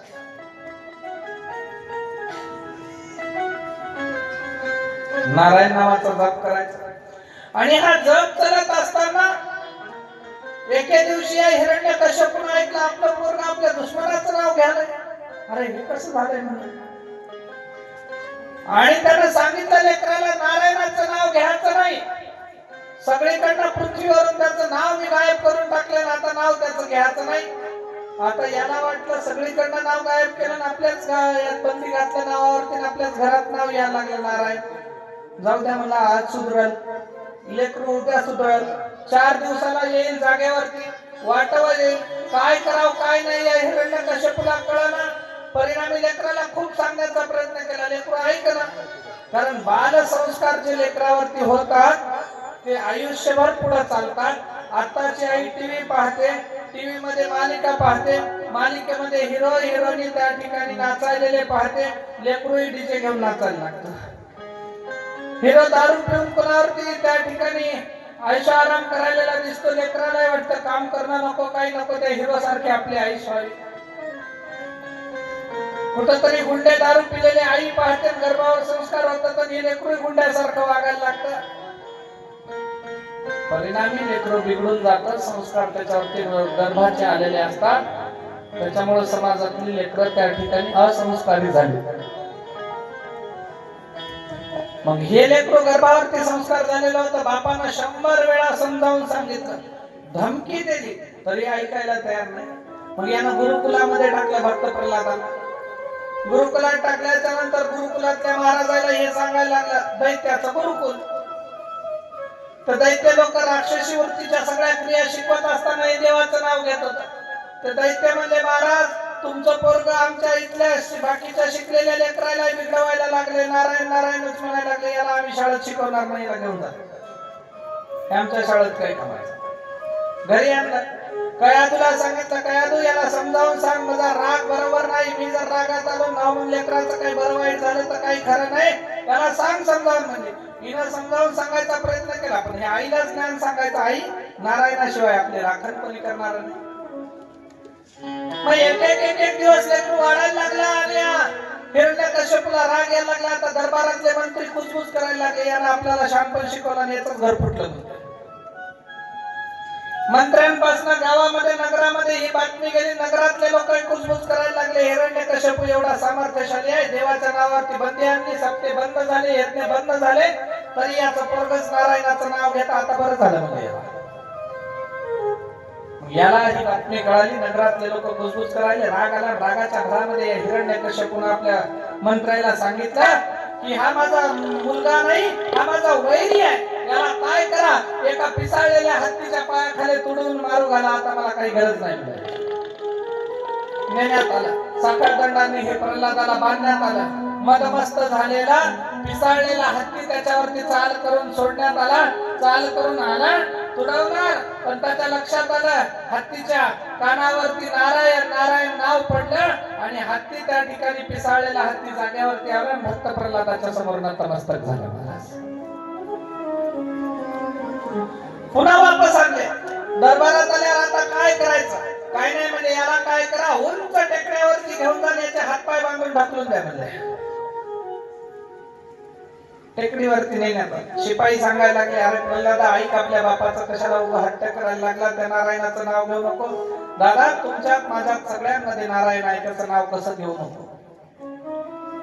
नारायण नावाचा जप करायचा. आणि हा जप करत असताना एके दिवशी या हिरण्यकश्यपूने ऐकलं आपलं पोरग आपल्या दुश्मनाचं नाव घ्यायला. अरे हे कसं झालंय म्हणून. आणि त्यानं सांगितलं लेकराला नारायणाचं नाव घ्यायचं नाही. सगळीकडनं पृथ्वीवरून त्याचं नाव मी गायब करून टाकलं ना, आता नाव त्याचं घ्यायचं नाही. आता याला वाटलं सगळीकडनं नाव गायब केलं ना, आपल्याच बंदी घातल्या नावावरती आपल्याच घरात नाव यायला लागलं नारायण. जाऊ द्या मला आज सुधरल, लेकरू उद्या सुधरल, 4 दिवसाला येईल जागेवरती, वाटवा येईल, काय करावं काय नाही या हिरण्यकश्यपूला कळना. परिणामी लेकराला खूप सांगण्याचा प्रयत्न केला, लेकरू ऐकना. कारण बाल संस्कार जे लेकरावरती होतात ते आयुष्यभर पुढे चालतात. आताची आई टीव्ही पाहते, टीव्ही मध्ये मालिका पाहते, मालिकेमध्ये हिरो हिरोईन त्या ठिकाणी नाचायलेले पाहते, लेकरूही डीजे घेऊन नाचायला लागतं. हिरो दारू पिऊन कोणावरती त्या ठिकाणी आयुष्य आराम करायला दिसतो, लेकराला वाटतं काम करणं नको काही नको, त्या हिरो सारखे आपली आई व्हावी. कुठंतरी गुंडे दारू पिलेले आई पाहते, गर्भावर संस्कार होतात आणि लेकरू गुंड्यासारखं वागायला लागतं. परिणामी लेकरू बिघडून जातात, संस्कार त्याच्यावरती गर्भाचे आलेले असतात. त्याच्यामुळे समाजातली लेकरं त्या ठिकाणी असंस्कारी झाली. मग हे लेकरू गर्भावरती संस्कार झालेलं होतं. बापानं 100 वेळा समजावून सांगितलं, धमकी दिली, तरी ऐकायला तयार नाही. मग यानं गुरुकुलामध्ये टाकलं भक्त प्रल्हादाला. गुरुकुलात टाकल्याच्या नंतर गुरुकुलातल्या महाराजाला हे सांगायला लागलं, दैत्याचं गुरुकुल. तर दैत्य लोक राक्षसी वृत्तीच्या सगळ्या क्रिया शिकवत असताना हे देवाचं नाव घेत होतं. तर दैत्य म्हणले, महाराज तुमचं पोरग आमच्या इथल्या बाकीच्या शिकलेल्या लेकराला बिघडवायला लागले, नारायण नारायणच म्हणायला लागले, याला आम्ही शाळेत शिकवणार नाही, याला घेऊन जा. आमच्या शाळेत काही कमायचं. घरी आणलं, कयादूला सांगितलं, कयादू याला समजावून सांग, माझा राग बरोबर नाही, मी जर रागात आलो नाव लेकराचं काही बरं वाईट झालं तर काही खरं नाही, त्याला सांग समजावून. म्हणजे हिनं समजावून सांगायचा प्रयत्न केला, पण हे आईलाच ज्ञान सांगायचं, आई नारायणाशिवाय आपले राखण कोणी करणार नाही. मग एक दिवस लेकरू वाढायला लागला आणि हिरण्यकश्यपूला राग यायला लागला. आता दरबारातले मंत्री कुजबुज करायला लागले, यानं आपल्याला शहाणपण शिकवलं आणि याच घर फुटलं. मंत्र्यांपासून गावामध्ये नगरामध्ये ही बातमी गेली, नगरातले लोक कुजबुज करायला लागले, हिरण्यकश्यपू एवढा सामर्थ्यशाली आहे, देवाच्या नावावरती बंदी आणली, सप्ते बंद झाले, यज्ञ बंद झाले, तरी याचं पोरगच नारायणाचं नाव घेता. आता बरं झालं म्हणजे याला ही बातमी कळाली, नगरातले लोक कुजबुज करायले, राग आला. रागाच्या भरामध्ये हिरण्यकश्यपूने आपल्या मंत्र्याला सांगितलं की हा माझा मुलगा नाही, हा माझा वैरी आहे, याला काय करा, एका पिसाळलेल्या हत्तीच्या पायाखाली तुडवून मारू घाला, आता मला काही गरज नाही. नेण्यात आलं, साखरदंडाने हे प्रल्हादाला बांधण्यात आलं. मदमस्त झालेला पिसाळलेला हत्ती त्याच्यावरती चाल करून सोडण्यात आला. चाल करून आला, तुडवणार, पण त्याच्या लक्षात आलं हत्तीच्या कानावरती नारायण नारायण नाव पडलं आणि हत्ती त्या ठिकाणी पिसाळलेला हत्ती जागेवरती आला. भक्त प्रल्हादाच्या समोर नतमस्तक झाला. पुन्हा वापस आणले, दरबारात आल्यावर आता काय करायचं, काय नाही म्हणजे याला काय करा, उंच टेकड्यावरती घेऊन जा, याचे हातपाय बांधून ढकलून द्या म्हणजे. टेकडीवरती नेण्यात शिपाई सांगायला लागले, अरे प्रल्हादा ऐक, आपल्या बापाचा कशाला उभा हट्ट करायला लागला, त्या नारायणाचं नाव घेऊ नको. दादा तुमच्यात माझ्यात सगळ्यांमध्ये नारायण आहे, त्याचं नाव कसं घेऊ नको.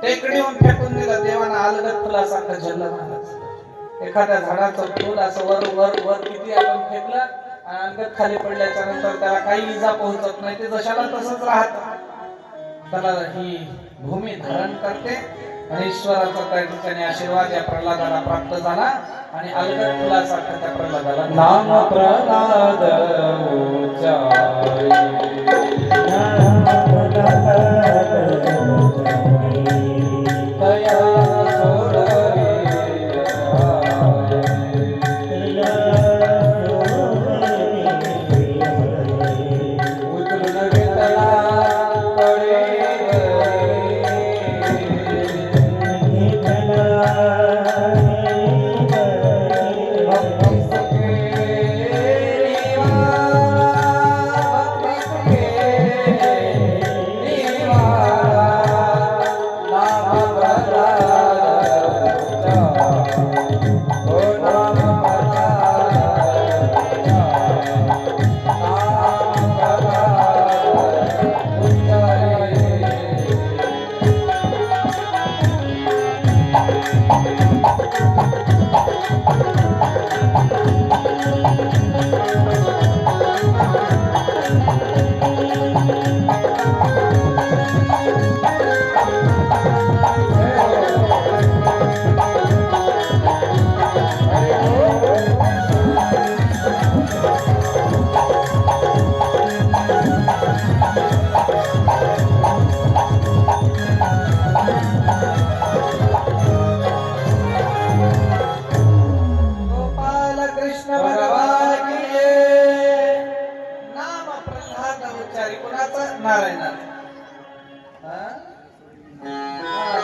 टेकडीहून फेकून दिलं. देवानं अलगद फुलासारखं झेललं महाराज. एखाद्या झाडाचं फुल असं वर वर वर किती आपण फेकलं आणि अलगद खाली पडल्याच्या नंतर त्याला काही इजा पोहोचत नाही, ते जशाला तसंच राहत. त्याला ही भूमी धारण करते आणि ईश्वराचा त्या ठिकाणी आशीर्वाद या प्रल्हादाला प्राप्त झाला आणि अलगद फुलासारखा त्या प्रल्हादाला नाम प्रल्हाद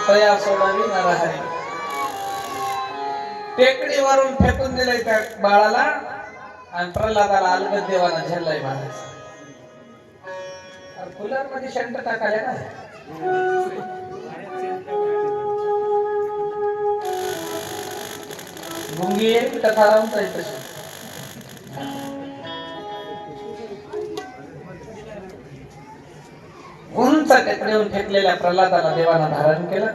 तया सोडावी नरहरी. टेकडीवरून फेकून दिलंय त्या बाळाला आणि प्रल्हादाला अलगद देवाना झेललाय महाराज. कूलर मध्ये शंट टाकाले ना. गुंगी एक कथा राहून जाईल तशी. उंच टेकडीवरून फेकलेल्या प्रल्हादाला देवानं धारण केलं.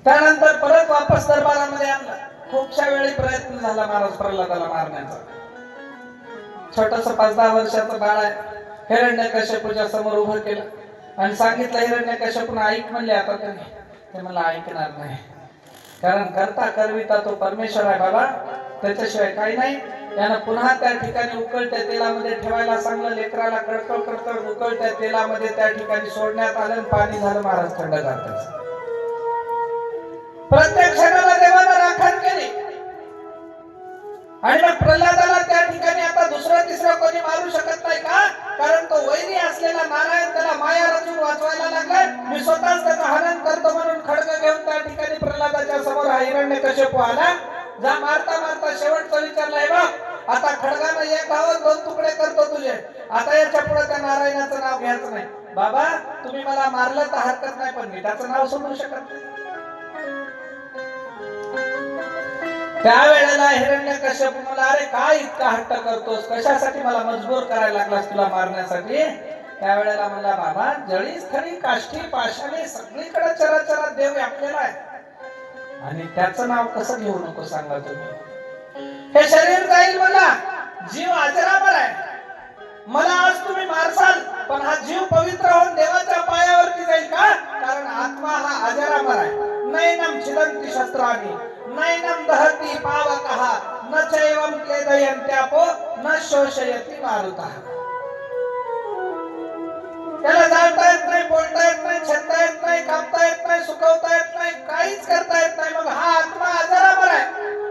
त्यानंतर परत वापस दरबारामध्ये आणलं. खूपशा वेळी प्रयत्न झाला महाराज प्रल्हादाला मारण्याचा. छोटस 5-10 वर्षाचं बाळ आहे. हिरण्यकश्यपूच्या समोर उभं केलं आणि सांगितलं हिरण्यकश्यपून ऐक म्हणले. आता ते मला ऐकणार नाही, कारण करता करविता तो परमेश्वर आहे बाबा, त्याच्याशिवाय काही नाही. यानं पुन्हा त्या ठिकाणी उकळत्या तेलामध्ये ठेवायला सांगलं. लेकराला कडकड कडकड उकळत्या तेलामध्ये त्या ठिकाणी सोडण्यात आलं. पाणी झालं महाराज थंडगार. प्रत्येक क्षणाला देवानं राखण केली. आणि मग प्रल्हादाला त्या ठिकाणी आता दुसरं तिसरं कोणी मारू शकत नाही का? कारण तो वैरी असलेला नारायण त्याला माया रचून वाचवायला लागलाय. मी स्वतःच त्याचं हनन करतो म्हणून खड्ग घेऊन त्या ठिकाणी प्रल्हादाच्या समोर हिरण्यकश्यपू आला. जा मारता मारता शेवटचा विचारलाय बा, आता खडगानं एक गावात 2 तुकडे करतो तुझे. आता याच्या पुढे त्या नारायणाचं नाव घ्यायचं नाही. बाबा तुम्ही मला मारलं तर हरकत नाही, पण मी त्याचं नाव सोडू शकत नाही. त्यावेळेला हिरण्यकश्यप म्हणाला, अरे काय इतका हट्ट करतोस, कशासाठी मला मजबूर करायला लागलास तुला मारण्यासाठी? त्यावेळेला म्हणला, बाबा जळी स्थळी काष्ठी पाषाणी सगळीकडे चराचरात देव व्यापलेला आहे आणि त्याचं नाव कसं घेऊ नको सांगा तुम्ही? हे शरीर जाईल मला, जीव अजरामर आहे. मला आज तुम्ही मारसाल पण हा जीव पवित्र होऊन देवाच्या पायावरती जाईल का? कारण आत्मा हा अजरामर आहे. नैनम छिदन्ति शस्त्राणि नैनम दहति पावकः न चैवं क्लेदयन्त्यापो न शोषयति मारुतः. त्याला जाळता येत नाही, बोलता येत नाही, छेदता येत नाही, कापता येत नाही, सुकवता येत नाही, काहीच करता येत नाही. मग हा आत्मा अजरामर आहे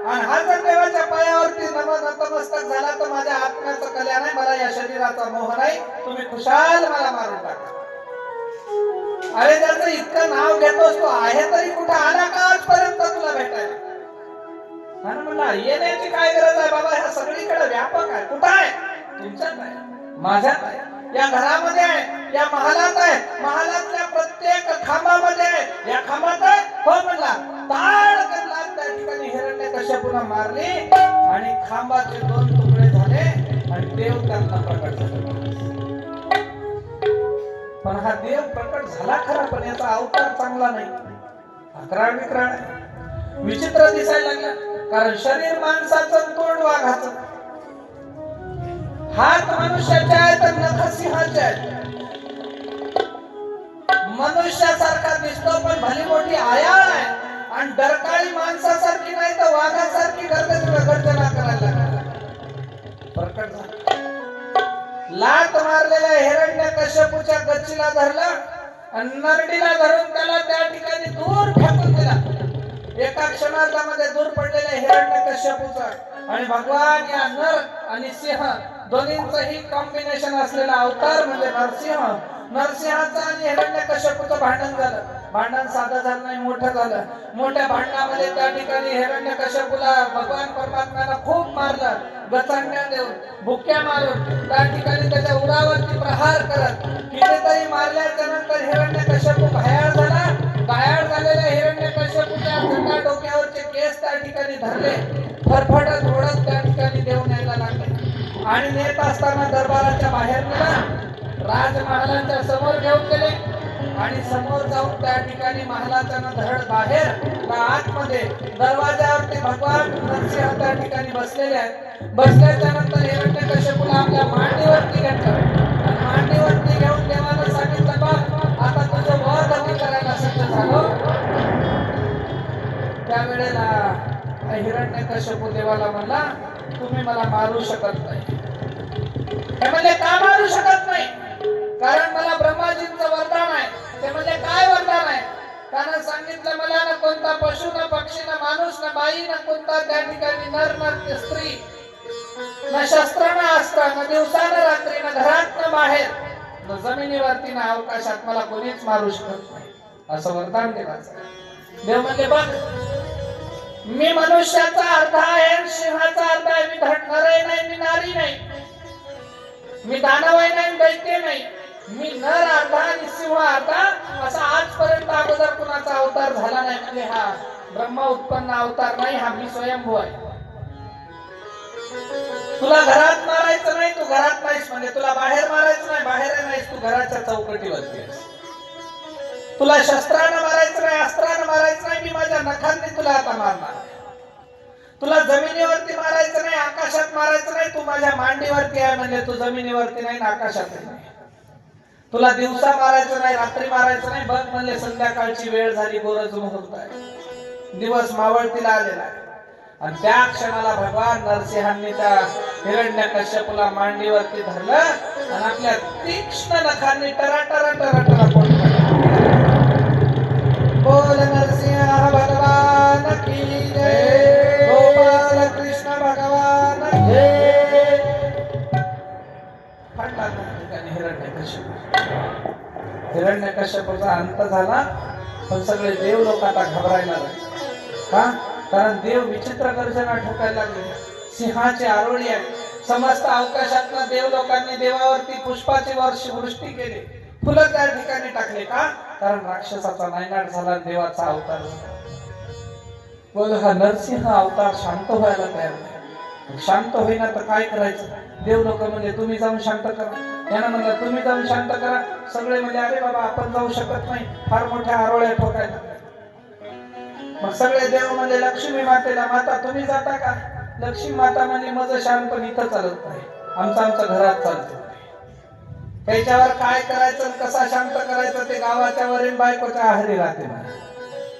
आणि हा जर देवाच्या पायावरती नतमस्तक झाला तर माझ्या आत्म्याचं कल्याण आहे. मला या शरीराचा मोह नाही. तुम्ही खुशाल मला मारून टाका. अरे त्याचं इतकं नाव घेतोस, तो आहे तरी कुठं आला का आजपर्यंत तुला भेटायला? म्हणला येण्याची काय गरज आहे बाबा, ह्या सगळीकडे व्यापक आहे. कुठं आहे? तुमच्यात आहे, माझ्यात आहे, या घरामध्ये आहे, या महालात आहे, महालातल्या प्रत्येक खांबामध्ये आहे, या खांबात आहे. हो म्हणला. ताड करला त्या ठिकाणी हिरण्यकश्यपूला मारली आणि खांबाचे 2 तुकडे झाले आणि देव त्यांना प्रकट झाला. पण हा देव प्रकट झाला खरा, पण याचा अवतार चांगला नाही. अकराळ विक्राळ विचित्र दिसायला लागला. कारण शरीर माणसाचं, तोंड वाघाचं, हात मनुष्याचे आहे तर नख सिंहाचे आहे. मनुष्यासारखा दिसतो पण भली मोठी आयाळ आहे आणि डरकाळी माणसासारखी नाही तर वाघासारखी गर्जना करायला लागला. प्रकट झाला. लात मारलेल्या हिरण्यकश्यपूच्या गच्चीला धरलं आणि नरडीला धरून त्याला त्या ठिकाणी दूर फेकून दिला. एका क्षणार्धामध्ये दूर पडलेल्या हिरण्यकश्यपूचा आणि भगवान या नर आणि सिंह दोन्हींचंही कॉम्बिनेशन असलेला अवतार म्हणजे नरसिंह. नरसिंहाचं आणि हिरण्यकश्यपूचं भांडण झालं. भांडण साधं झालं नाही, मोठं झालं. मोठ्या भांडणामध्ये त्या ठिकाणी हिरण्यकश्यपूला भगवान परमात्म्यानं खूप मारलं. गचंड्या देऊन, बुक्या मारून त्या ठिकाणी त्याच्या उरावरती प्रहार करत कितीतरी मारल्याच्या नंतर हिरण्यकश्यपू घायाळ झाला. घायाळ झालेल्या हिरण्यकश्यपूच्या डोक्यावरचे केस ठिकाणी धरले, फरफटत ओढत त्या ठिकाणी देव न्यायला लागले आणि नेत असताना दरबाराच्या बाहेर नेला, राजमहालांच्या समोर घेऊन गेले आणि समोर जाऊन त्या ठिकाणी महालाच्या धड बाहेर आतमध्ये दरवाजावरती भगवान नरसिंह त्या ठिकाणी बसलेले आहेत. बसल्याच्या नंतर हिरण्यकश्यपूला आपल्या मांडीवरती घेतलं आणि मांडीवरती घेऊन देवाला सांगितलं, बघ आता तुझं वध मी करायला सज्ज झालो. त्यावेळेला हिरण्यकश्यपू देवाला म्हणला, तुम्ही मला मारू शकत नाही. ते म्हणले, का मारू शकत नाही? कारण मला ब्रह्माजींचं वरदान आहे. ते म्हणले, काय वरदान आहे? त्यानं सांगितलं, मला ना कोणता पशु ना पक्षी ना माणूस ना बाई ना कोणता त्या ठिकाणी नर ना स्त्री ना शस्त्र ना अस्त्र ना दिवसा ना रात्री ना घरात ना बाहेर ना जमिनीवरती ना अवकाशात मला कोणीच मारू शकत नाही, असं वरदान देवाचं. देव म्हणले, बघ मी मनुष्याचा अर्धा आहे, सिंहाचा अर्धा आहे. मी नर नाही, मी नारी नाही, मी दानव नाही, दैत्य नाही. मी नर अर्धा आणि सिंह अर्धा, असा आजपर्यंत अगोदर कुणाचा अवतार झाला नाही. म्हणजे हा ब्रह्मा उत्पन्न अवतार नाही, हा मी स्वयंभू आहे. तुला घरात मारायचं नाही, तू घरात नाहीस. म्हणजे तुला बाहेर मारायचं नाही, बाहेर नाहीस, तू घराच्या चौकटीवरती आहेस. तुला शस्त्रानं मारायचं नाही, अस्त्रानं मारायचं नाही, मी माझ्या नखांनी तुला आता मारणार. तुला जमिनीवरती मारायचं नाही, आकाशात मारायचं नाही, तू माझ्या मांडीवरती आहे. म्हणजे तू जमिनीवरती नाही, आकाशात नाही. तुला दिवसा मारायचं नाही, रात्री मारायचं नाही. बघ म्हणले, संध्याकाळची वेळ झाली, गोरज मुहूर्त आहे, दिवस मावळतीला आलेला आहे. आणि त्या क्षणाला भगवान नरसिंहांनी त्या हिरण्यकश्यपूला मांडीवरती धरलं आणि आपल्या तीक्ष्ण नखांनी टराटरा टराटरा फोडलं. बोल नरसिंह भगवान की जय, गोपाल कृष्ण भगवान की जय. फाटला हिरण्यकश्यपूचा अंत झाला. पण सगळे देव लोक आता घबरायला लागले. का? कारण देव विचित्र गर्जना ठोकायला लागले. सिंहाची आरोळी आहे. समस्त अवकाशातनं देव लोकांनी देवावरती पुष्पाची वृष्टी केली, फुलं त्या ठिकाणी टाकले. का? कारण राक्षसाचा नायनाट झाला, देवाचा अवतार झाला. बोल, हा नरसिंह अवतार शांत व्हायला तयार नाही. शांत होईना तर काय करायचं? देव लोक म्हणजे तुम्ही जाऊन शांत करा. यानं म्हणलं, तुम्ही जाऊन शांत करा. सगळे म्हणजे, अरे बाबा आपण जाऊ शकत नाही, फार मोठ्या आरोळ्या ठोकायला. मग सगळे देव म्हणजे लक्ष्मी मातेला, माता तुम्ही जाता का? लक्ष्मी माता म्हणजे माझं शांतपण इथं चालत नाही, आमचं घरात चालतं. त्याच्यावर काय करायचं, कसा शांत करायचं ते गावाच्या वरील बायकोच्या आहारी राहते.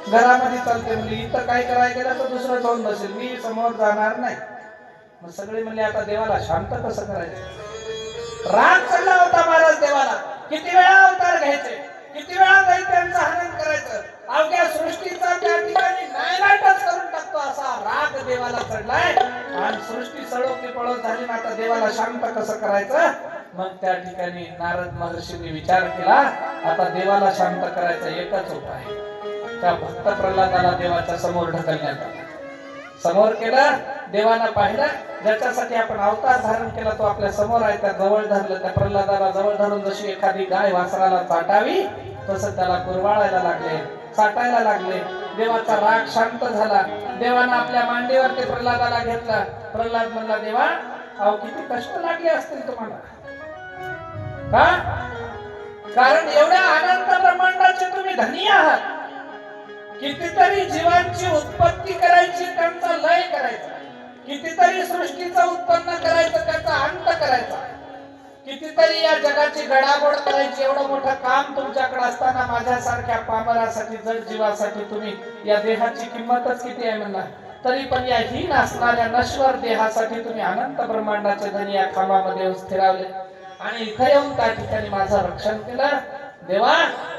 घरामध्ये चालते. म्हणजे इथं काय करायला गेलं तर दुसरं जाऊन बसेल, मी समोर जाणार नाही. मग सगळे म्हणले, आता देवाला शांत कसं करायचं? राग चढला होता महाराज देवाला. किती वेळा अवतार घ्यायचे, किती वेळा दैत्यांचं हनन करायचं, अवघ्या सृष्टीचा त्या ठिकाणी नायनाटच करून टाकतो, असा राग देवाला चढलाय. आणि सृष्टी सळोकी पळो झाली. आता देवाला शांत कसं करायचं? मग त्या ठिकाणी नारद महर्षींनी विचार केला, आता देवाला शांत करायचा एकच उपाय. त्या भक्त प्रल्हादाला देवाच्या समोर ढकलण्यात आला. समोर केलं, देवानं पाहिलं, ज्याच्यासाठी आपण अवतार धारण केला तो आपल्या समोर आहे, त्या जवळ धरलं. त्या प्रल्हादाला जवळ धरून जशी एखादी गाय वासराला चाटावी तसं त्याला कुरवाळायला लागले, चाटायला लागले. देवाचा राग शांत झाला. देवानं आपल्या मांडीवरती प्रल्हादाला घेतला. प्रल्हाद म्हणला, देवा अहो किती कष्ट लागले असतील तुम्हाला. का? कारण एवढ्या अनंत ब्रह्मांडाचे तुम्ही धनी आहात. कितीतरी जीवांची उत्पत्ती करायची, त्यांचा लय करायचा. कितीतरी सृष्टीचं उत्पन्न करायचं, त्याचा अंत करायचा. कितीतरी या जगाची घडामोड करायची. एवढं मोठं काम तुमच्याकडे असताना माझ्यासारख्या पामरासाठी, जड जीवासाठी तुम्ही या देहाची किंमतच किती आहे म्हणला. तरी पण या हीन असणाऱ्या नश्वर देहासाठी तुम्ही अनंत ब्रह्मांडाचे धनी या खांबामध्ये स्थिरावले आणि इथे येऊन त्या ठिकाणी माझं रक्षण केलं. देवा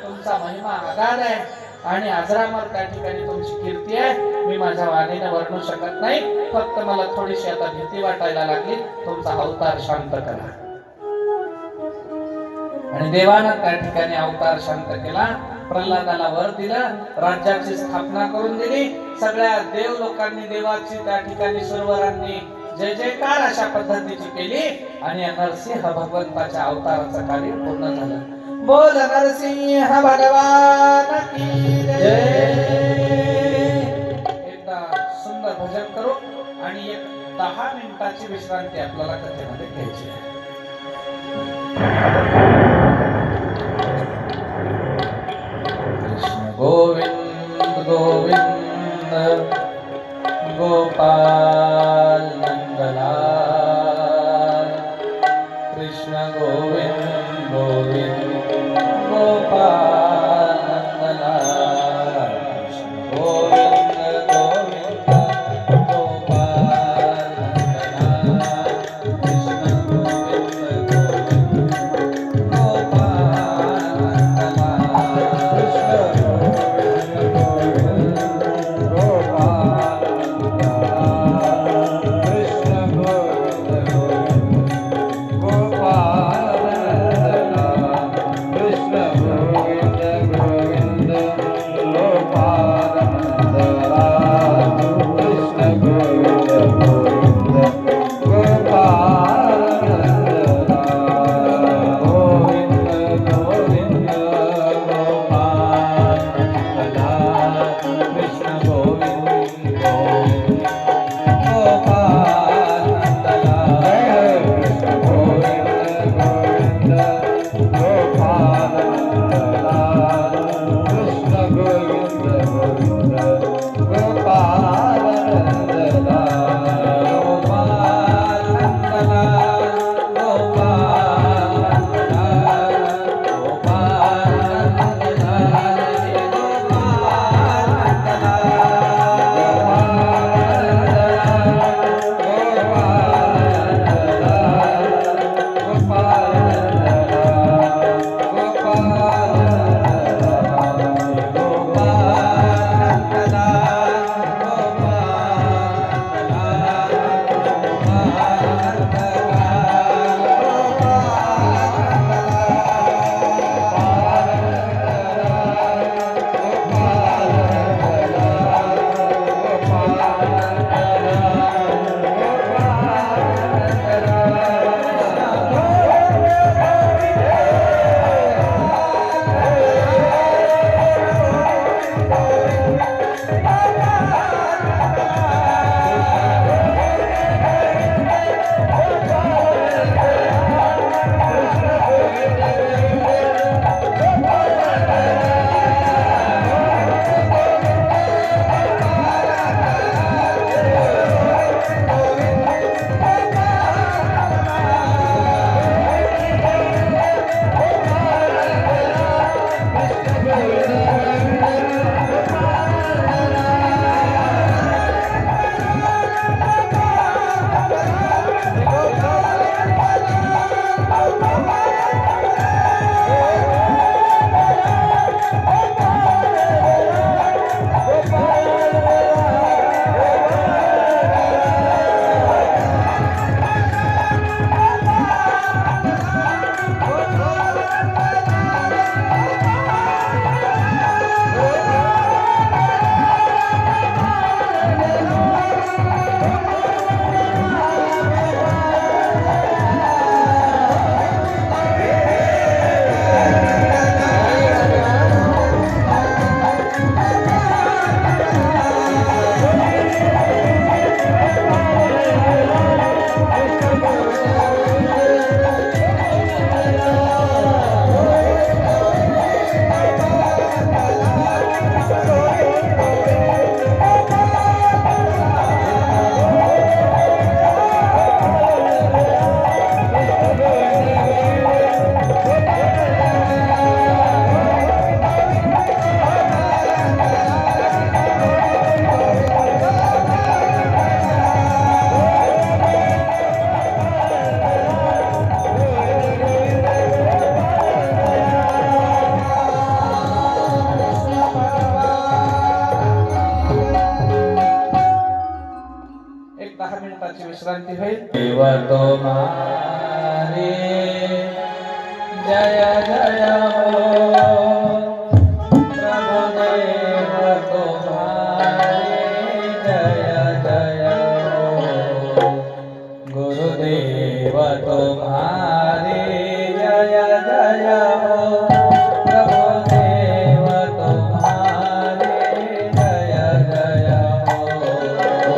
तुमचा महिमा आगाध आहे आणि अजरामर त्या ठिकाणी तुमची कीर्ती आहे. मी माझ्या वाणीने वर्णू शकत नाही. फक्त मला थोडीशी आता भीती वाटायला लागली. तुमचा अवतार शांत करा. आणि देवानं त्या ठिकाणी अवतार शांत केला. प्रल्हादाला वर दिलं, राज्याची स्थापना करून दिली. सगळ्या देव लोकांनी देवाची त्या ठिकाणी सुरवरांनी जय जयकार अशा पद्धतीची केली आणि नरसिंह भगवंताच्या अवताराचं कार्य पूर्ण झालं. बोल नरसिंह भगवान की जय. एकदा सुंदर भजन करू आणि एक 10 मिनिटाची विश्रांती आपल्याला कथेमध्ये घ्यायची आहे. कृष्ण गोविंद गोविंद गोपाल नंदलाल, कृष्ण गोविंद गोविंद गोपाल नंदलाल, कृष्ण गोविंद गोविंद गोपाल नंदलाल, कृष्ण गोविंद गोविंद गोपाल नंदलाल, कृष्ण विश्रांती होईल. देव तुम्हारे जय जय हो, प्रभु देव तुम्हारे जय जय हो, गुरुदेव तुम्हारे जय जय हो, प्रभु देव तुम्हारे जय जय हो,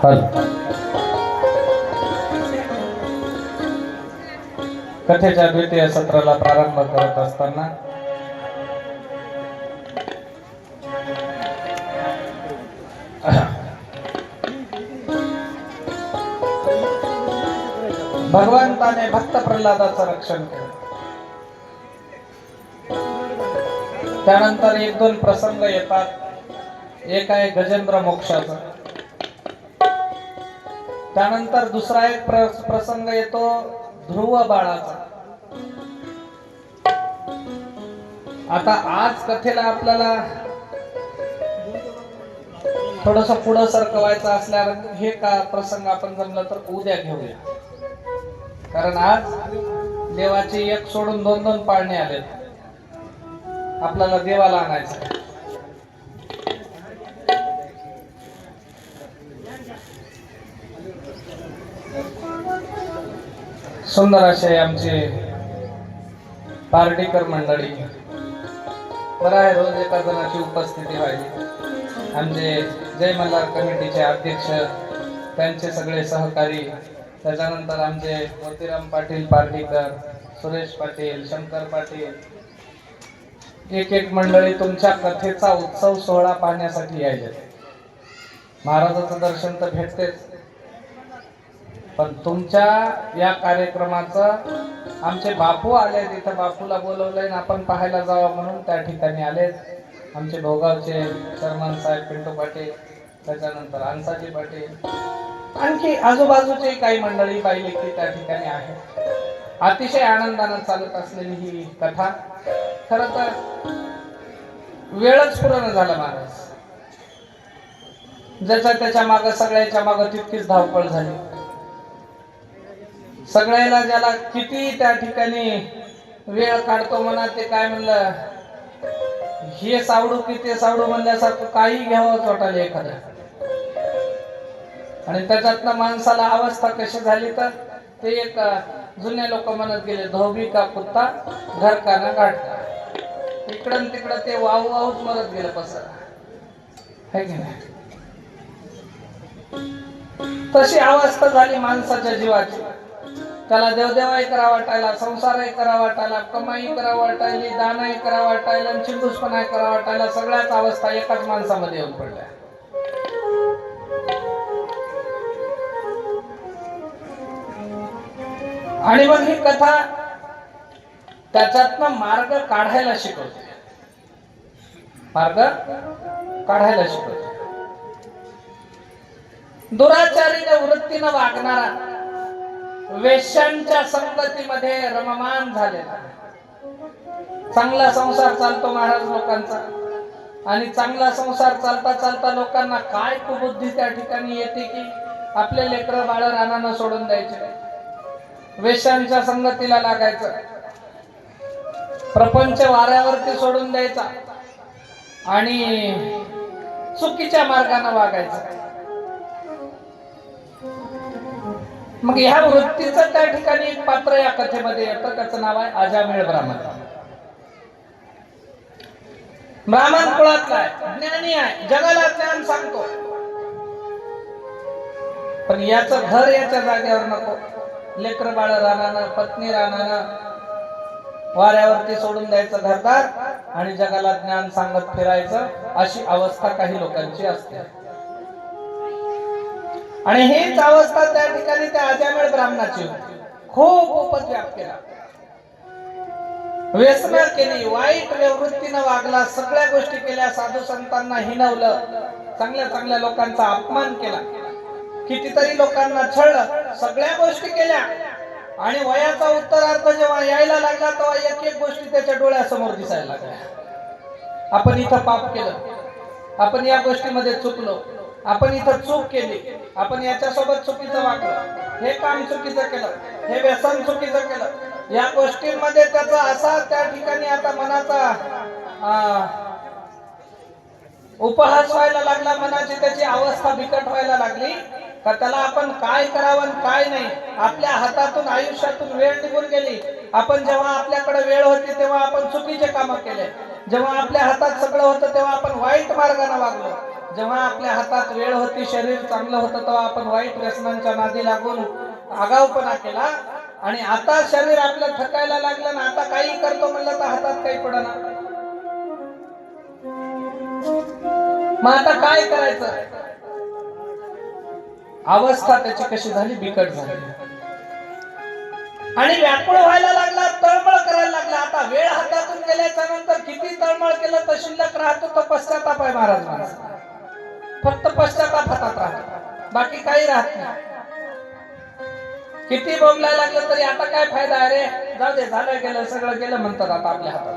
हल कथेच्या द्वितीय सत्राला प्रारंभ करत असताना भगवंताने भक्त प्रल्हादाचं रक्षण केलं. त्यानंतर एक दोन प्रसंग येतात. एक आहे गजेंद्र मोक्षाचा, त्यानंतर दुसरा एक प्रसंग येतो ध्रुव बाळाचा. आता आज कथेला आपल्याला थोडस पुढं सरकवायचं असल्यावर हे का प्रसंग आपण जमलं तर उद्या घेऊया, कारण आज देवाचे एक सोडून दोन दोन पाळणे आले. आपल्याला देवाला आणायचं. सुंदर असे आमचे पार्टीकर मंडळी, बरं आहे रोज एका जणाची उपस्थिती व्हायची. आमचे जय मल्हार कमिटीचे अध्यक्ष, त्यांचे सगळे सहकारी, त्याच्यानंतर आमचे मोतीराम पाटील पार्टीकर, सुरेश पाटील, शंकर पाटील, एक एक मंडळी तुमच्या कथेचा उत्सव सोहळा पाहण्यासाठी यायचे. महाराजाचं दर्शन तर भेटतेच, पण तुमच्या या कार्यक्रमाचं आमचे बापू आले, तिथं बापूला बोलवलंय ना आपण पाहायला जावं म्हणून त्या ठिकाणी आले. आमचे भोगावचे चर्मन साहेब पिंटू पाटील, त्याच्यानंतर अंसाजी पाटील, आणखी आजूबाजूचे काही मंडळी पाहिली की त्या ठिकाणी आहे. अतिशय आनंदानं चालत असलेली ही कथा. खरं तर वेळच पूर्ण झाला महाराज, ज्याच्या त्याच्या माग सगळ्याच्या माग तितकीच धावपळ झाली. सगळ्याला ज्याला किती त्या ठिकाणी वेळ काढतो म्हणा, ते काय म्हणलं हे सावडू की ते सावडू म्हणल्यासारखं काही घ्यावं वाटायला एखादं. आणि त्याच्यातनं माणसाला अवस्था कशी झाली तर ते एक जुने लोक म्हणत गेले, धोबी का कुत्ता घर का ना गाठता. इकडं तिकडं ते वाहू वाहूच मरत गेलं पसर, है की नाही. तशी अवस्था झाली माणसाच्या जीवाची. त्याला देवदेवाही करा वाटायला, संसारही करा वाटायला, कमाई करा वाटायली, दानही करा वाटायला, चिंदूसपणाही करा वाटायला. सगळ्याच अवस्था एकाच माणसामध्ये येऊन पडल्या. आणि मग ही कथा त्याच्यातनं मार्ग काढायला शिकवते, मार्ग काढायला शिकवते. दुराचारीने वृत्तीनं वागणारा, वेश्यांच्या संगतीमध्ये रममान झालेला, चांगला संसार चालतो महाराज लोकांचा. आणि चांगला संसार चालता चालता लोकांना काय कुबुद्धी त्या ठिकाणी येते की आपले लेकरं बाळ रानानं सोडून द्यायचे, वेश्यांच्या संगतीला लागायचं, प्रपंच वाऱ्यावरती सोडून द्यायचा आणि चुकीच्या मार्गाने वागायचं. मग ह्या वृत्तीचं त्या ठिकाणी एक पात्र या कथेमध्ये येतं, त्याचं नाव आहे अजामिळ ब्राह्मण. ब्राह्मण कुळातला आहे, ज्ञानी आहे, जगाला ज्ञान सांगतो, पण याचं घर याच्या जागेवर नको. लेकर बाळ रानानं, पत्नी रानानं वाऱ्यावरती सोडून द्यायचं घरदार आणि जगाला ज्ञान सांगत फिरायचं, अशी अवस्था काही लोकांची असते. आणि हीच अवस्था त्या ठिकाणी त्या अजामिळ ब्राह्मणाची होती. खूप उपद्व्याप केला, व्यसना केली, वाईट वृत्तीनं वागला, सगळ्या गोष्टी केल्या, साधू संतांना हिणवलं, चांगल्या चांगल्या लोकांचा अपमान केला, कितीतरी लोकांना छळलं, सगळ्या गोष्टी केल्या. आणि वयाचा उत्तरार्ध जेव्हा यायला लागला तेव्हा एक एक गोष्टी त्याच्या डोळ्यासमोर दिसायला लागल्या. आपण इथं पाप केलं, आपण या गोष्टीमध्ये चुकलो, आपण इथं चूक केली, आपण याच्यासोबत चुकीचं वागलो, हे काम चुकीचं केलं, हे व्यसन चुकीचं केलं. या गोष्टींमध्ये त्याचा असा त्या ठिकाणी आता मनाचा उपहास व्हायला लागला, मनाची त्याची अवस्था बिकट व्हायला लागली का त्याला आपण काय करावं काय नाही, आपल्या हातातून आयुष्यातून वेळ निघून गेली. आपण जेव्हा आपल्याकडे वेळ होती तेव्हा आपण चुकीचे कामं केले, जेव्हा आपल्या हातात सगळं होतं तेव्हा आपण वाईट मार्गाने वागलो, जेव्हा आपल्या हातात वेळ होती, शरीर चांगलं होतं, तेव्हा आपण वाईट व्यसनांच्या नादी लागून आगाऊपणा केला. आणि आता शरीर आपलं थकायला लागलं ना, आता काही करतो म्हणलं तर हातात काही पडना. मग आता काय करायचं? अवस्था त्याची कशी झाली, बिकट झाली. आणि व्याकुळ व्हायला लागला, तळमळ करायला लागला. आता वेळ हातातून गेल्याच्या नंतर किती तळमळ तळमळ केलं तर शिल्लक राहतो तो पश्चाताप आहे महाराज माणसाला. फक्त पश्चाताप हातात राहतो, बाकी काही राहत नाही. किती बोंबलायला लागलं तरी आता काय फायदा आहे रे, जाऊ दे, झालं गेलं, सगळं गेलं म्हणतात आता आपल्या हातात.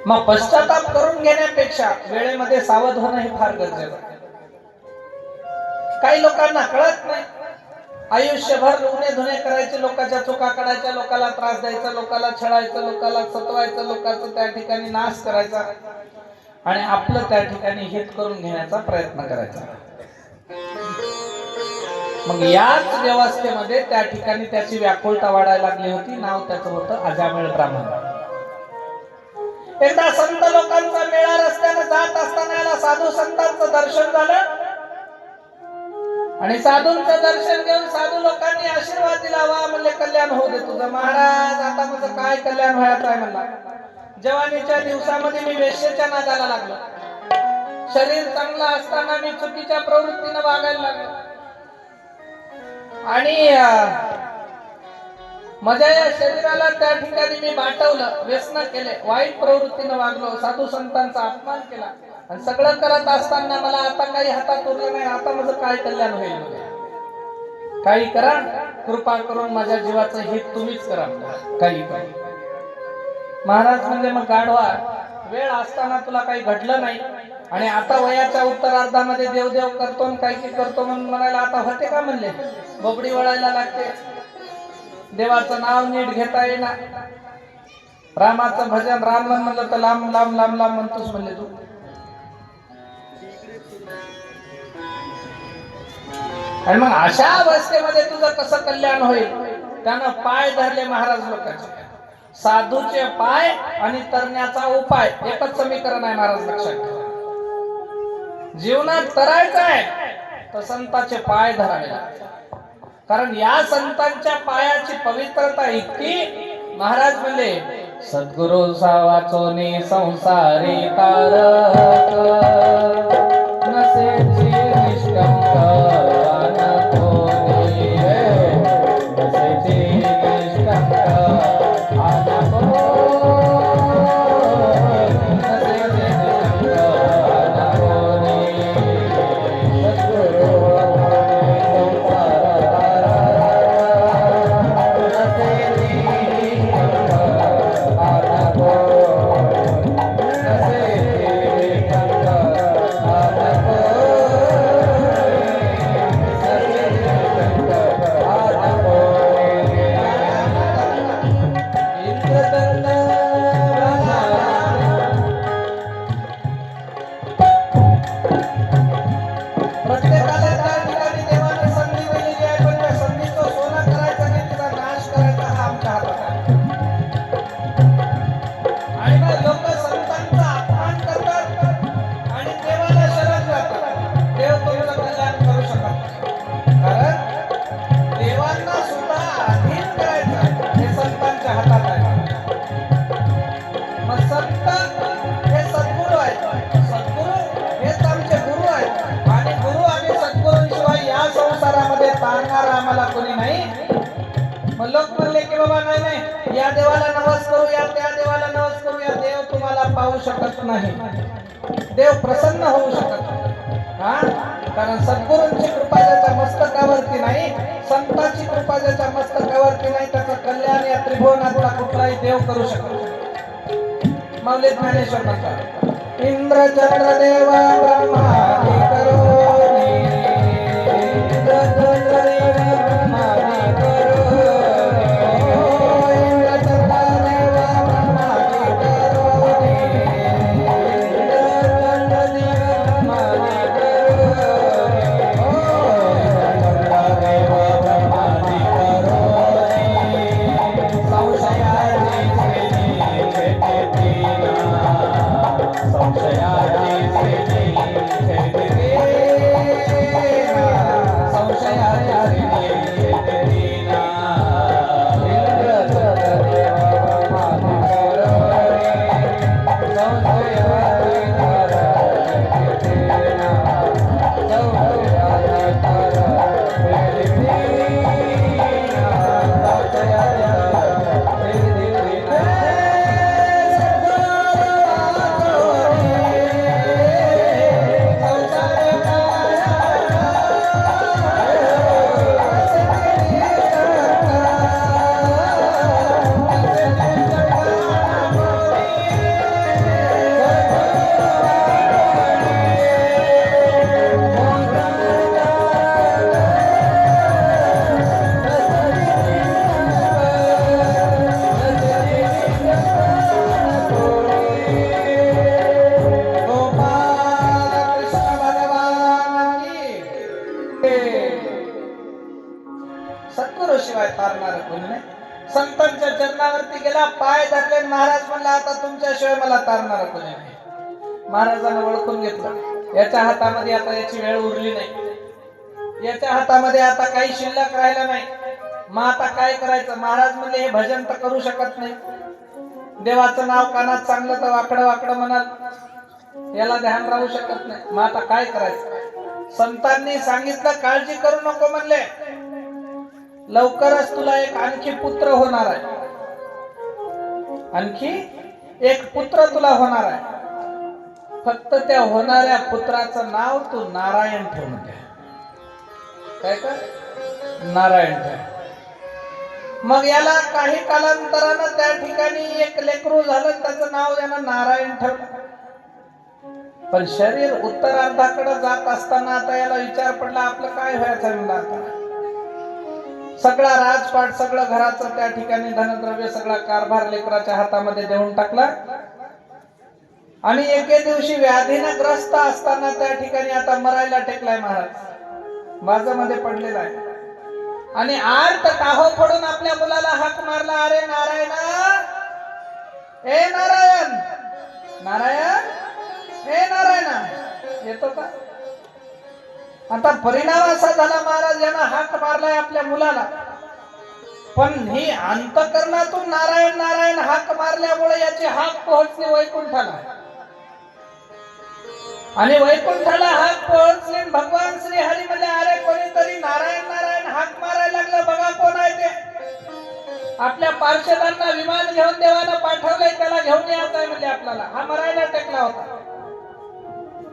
मग पश्चाताप करून घेण्यापेक्षा वेळेमध्ये सावध होणं हे फार गरजेचं आहे. काही लोकांना कळत नाही, आयुष्यभर उणे धुणे करायचे, लोकांच्या चुका काढायच्या, लोकांना त्रास द्यायचा, लोकांना छळायचं, लोकांना सतवायचं, लोकांचं त्या ठिकाणी नाश करायचा आणि आपलं त्या ठिकाणी हित करून घेण्याचा प्रयत्न करायचा. मग याच व्यवस्थेमध्ये त्या ठिकाणी त्याची व्याकुळता वाढायला लागली होती. नाव त्याचं होतं अजामिळ ब्राह्मण. एकदा संत लोकांचा मेळा रस्त्याने जात असताना याला साधू संतांचं दर्शन झालं आणि साधूंचं दर्शन घेऊन साधू लोकांनी आशीर्वाद दिला. वा म्हणले, कल्याण होऊ दे तुझं महाराज, आता माझं काय कल्याण व्हायचं आहे म्हणला. जवानीच्या दिवसामध्ये मी वेश्येच्या नादाला लागलो, शरीर चांगलं असताना मी चुकीच्या प्रवृत्तीनं वागायला लागलो आणि माझ्या या शरीराला त्या ठिकाणी मी बाटवलं, व्यसन केले, वाईट प्रवृत्तीनं वागलो, साधू संतांचा अपमान केला आणि सगळं करत असताना मला आता काही हातात उरलं नाही. आता माझं काय कल्याण होईल? काही करा, कृपा करून माझ्या जीवाचं हित तुम्हीच करा, काही करा. महाराज म्हणजे मग गाढवा, वेळ असताना तुला काही घडलं नाही आणि आता वयाच्या उत्तरार्धामध्ये देवदेव करतो काही करतो म्हणून म्हणायला आता होते का म्हणले? बोबडी वळायला लागते, देवाचं नाव नीट घेता येणार, रामाचं भजन राम म्हणलं तर लांब लांब लांब लांब म्हणतोस म्हणले तू. आणि मग अशा अवस्थेमध्ये तुझं कसं कल्याण होईल? त्यानं पाय धरले महाराज लोकांचे. साधूचे पाय आणि तरण्याचा उपाय एकच समीकरण आहे महाराज, लक्षात ठेवा. जीवनात करायचं आहे तर संतांचे पाय धरावे लागतात, कारण या संतांच्या पायाची पवित्रता इतकी. महाराज म्हणले, सद्गुरु सावाचोने संसारी तारक नसेची निष्कंक अनकोनी, नसेची निष्कंक अनकोनी, नसेची निष्कंक अनकोनी. सद्गुरु आम्हाला कोणी नाही. मग लोक म्हणले की बाबा नाही नाही, या देवाला नवस करू, या त्या देवाला नवस करू, या देव तुम्हाला पाहू शकत नाही, देव प्रसन्न होऊ शकत नाही. कारण सद्गुरूंची कृपा ज्याच्या मस्तकावरती नाही, संतांची कृपा ज्याच्या मस्तकावरती नाही, त्याचं कल्याण या त्रिभुवनातला कुठलाही देव करू शकत नाही. माऊली ज्ञानेश्वर म्हणतात, इंद्र चंद्र देव ब्रह्मादि करोनी, इंद्र चंद्र देव ब्रह्मादि करोनी, इंद्र चंद्र देव ब्रह्मादि करोनी, इंद्र चंद्र देव ब्रह्मादि करोनी, इंद्र देव ब्रह्मादि करोनी, संशयाची श्रेणी छेदते, संशयाची श्रेणी छेदते, संशयाची आता तुमच्याशिवाय मला तारणार कोणी नाही. महाराजांना ओळखून घेतलं. याच्या हातामध्ये आता याची वेळ उरली नाही, याच्या हातामध्ये आता काही शिल्लक राहिला नाही. मग आता काय करायचं? महाराज म्हणजे हे भजन तर करू शकत नाही, देवाचं नाव कानात चांगलं तर वाकडं वाकडं म्हणाल, याला ध्यान राहू शकत नाही. मग आता काय करायचं? संतांनी सांगितलं काळजी करू नको म्हणले, लवकरच तुला एक आणखी पुत्र होणार आहे, आणखी एक पुत्र तुला होणार आहे. फक्त त्या होणाऱ्या पुत्राचं नाव तू नारायण ठेवून द्या. काय कर? नारायण ठेव. मग याला काही कालांतरानं त्या ठिकाणी एक लेकरू झालं, त्याचं नाव यानं नारायण ठेवलं. पण शरीर उत्तरार्धाकडे जात असताना आता याला विचार पडला आपलं काय व्हायचं म्हणलं. आता सगळा राजपाट, सगळं घराचं त्या ठिकाणी धनद्रव्य, सगळा कारभार लेकराच्या हातामध्ये देऊन टाकला. आणि एके दिवशी व्याधीनं ग्रस्त असताना त्या ठिकाणी आता मरायला टेकलाय महाराज, बाजामध्ये पडलेला आहे. आणि आर्त टाहो फोडून आपल्या मुलाला हाक मारला, अरे नारायण, हे नारायण, नारायण, हे नारायण. येतो का? आता परिणाम असा झाला, महाराज यांना हाक मारलाय आपल्या मुलाला, पण ही अंतकरणातून नारायण नारायण हाक मारल्यामुळे याची हाक पोहोचली वैकुंठाला. आणि वैकुंठाला हाक पोहोचली. भगवान श्री हरी म्हणजे अरे कोणीतरी नारायण नारायण हाक मारायला लागलं, बघा कोण आहे ते. आपल्या पार्षदांना विमान घेऊन देवानं पाठवलंय, त्याला घेऊन यायचं आहे म्हणजे आपल्याला. हा मरायला टेकला होता,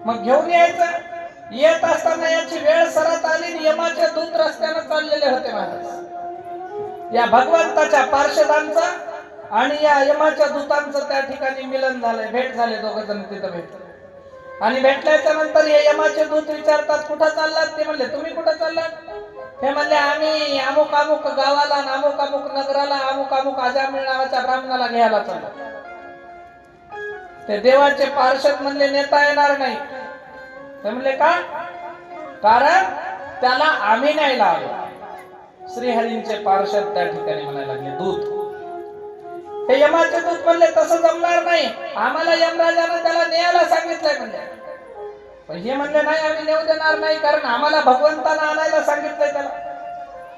मग घेऊन यायचं. येत असताना याची वेळ सरत आली, यमाचे दूत रस्त्यानं चाललेले होते महाराज. या भगवंताच्या पार्षदांचा आणि या यमाच्या दूतांचं त्या ठिकाणी मिलन झालंय, भेट झाले, दोघं जण तिथं भेटले. आणि भेटल्याच्या नंतर हे यमाचे दूत विचारतात कुठं चाललात? ते म्हणले तुम्ही कुठं चाललात? हे म्हणले आम्ही अमुक अमुक गावाला, अमुक अमुक नगराला, अमुक अमुक अजामिळ नावाच्या ब्राह्मणाला घ्यायला चाललो. ते देवाचे पार्षद म्हणले नेता येणार नाही. ते म्हणले का? कारण त्याला आम्ही न्यायला आलो. श्रीहरींचे पार्षद त्या ठिकाणी म्हणायला लागले, दूत. हे यमाचे दूत म्हणले तसं जमणार नाही, आम्हाला यमराजानं त्याला न्यायला सांगितलंय म्हणले. पण हे म्हणले नाही, आम्ही नेऊ देणार नाही, कारण आम्हाला भगवंतानं आणायला सांगितलंय त्याला.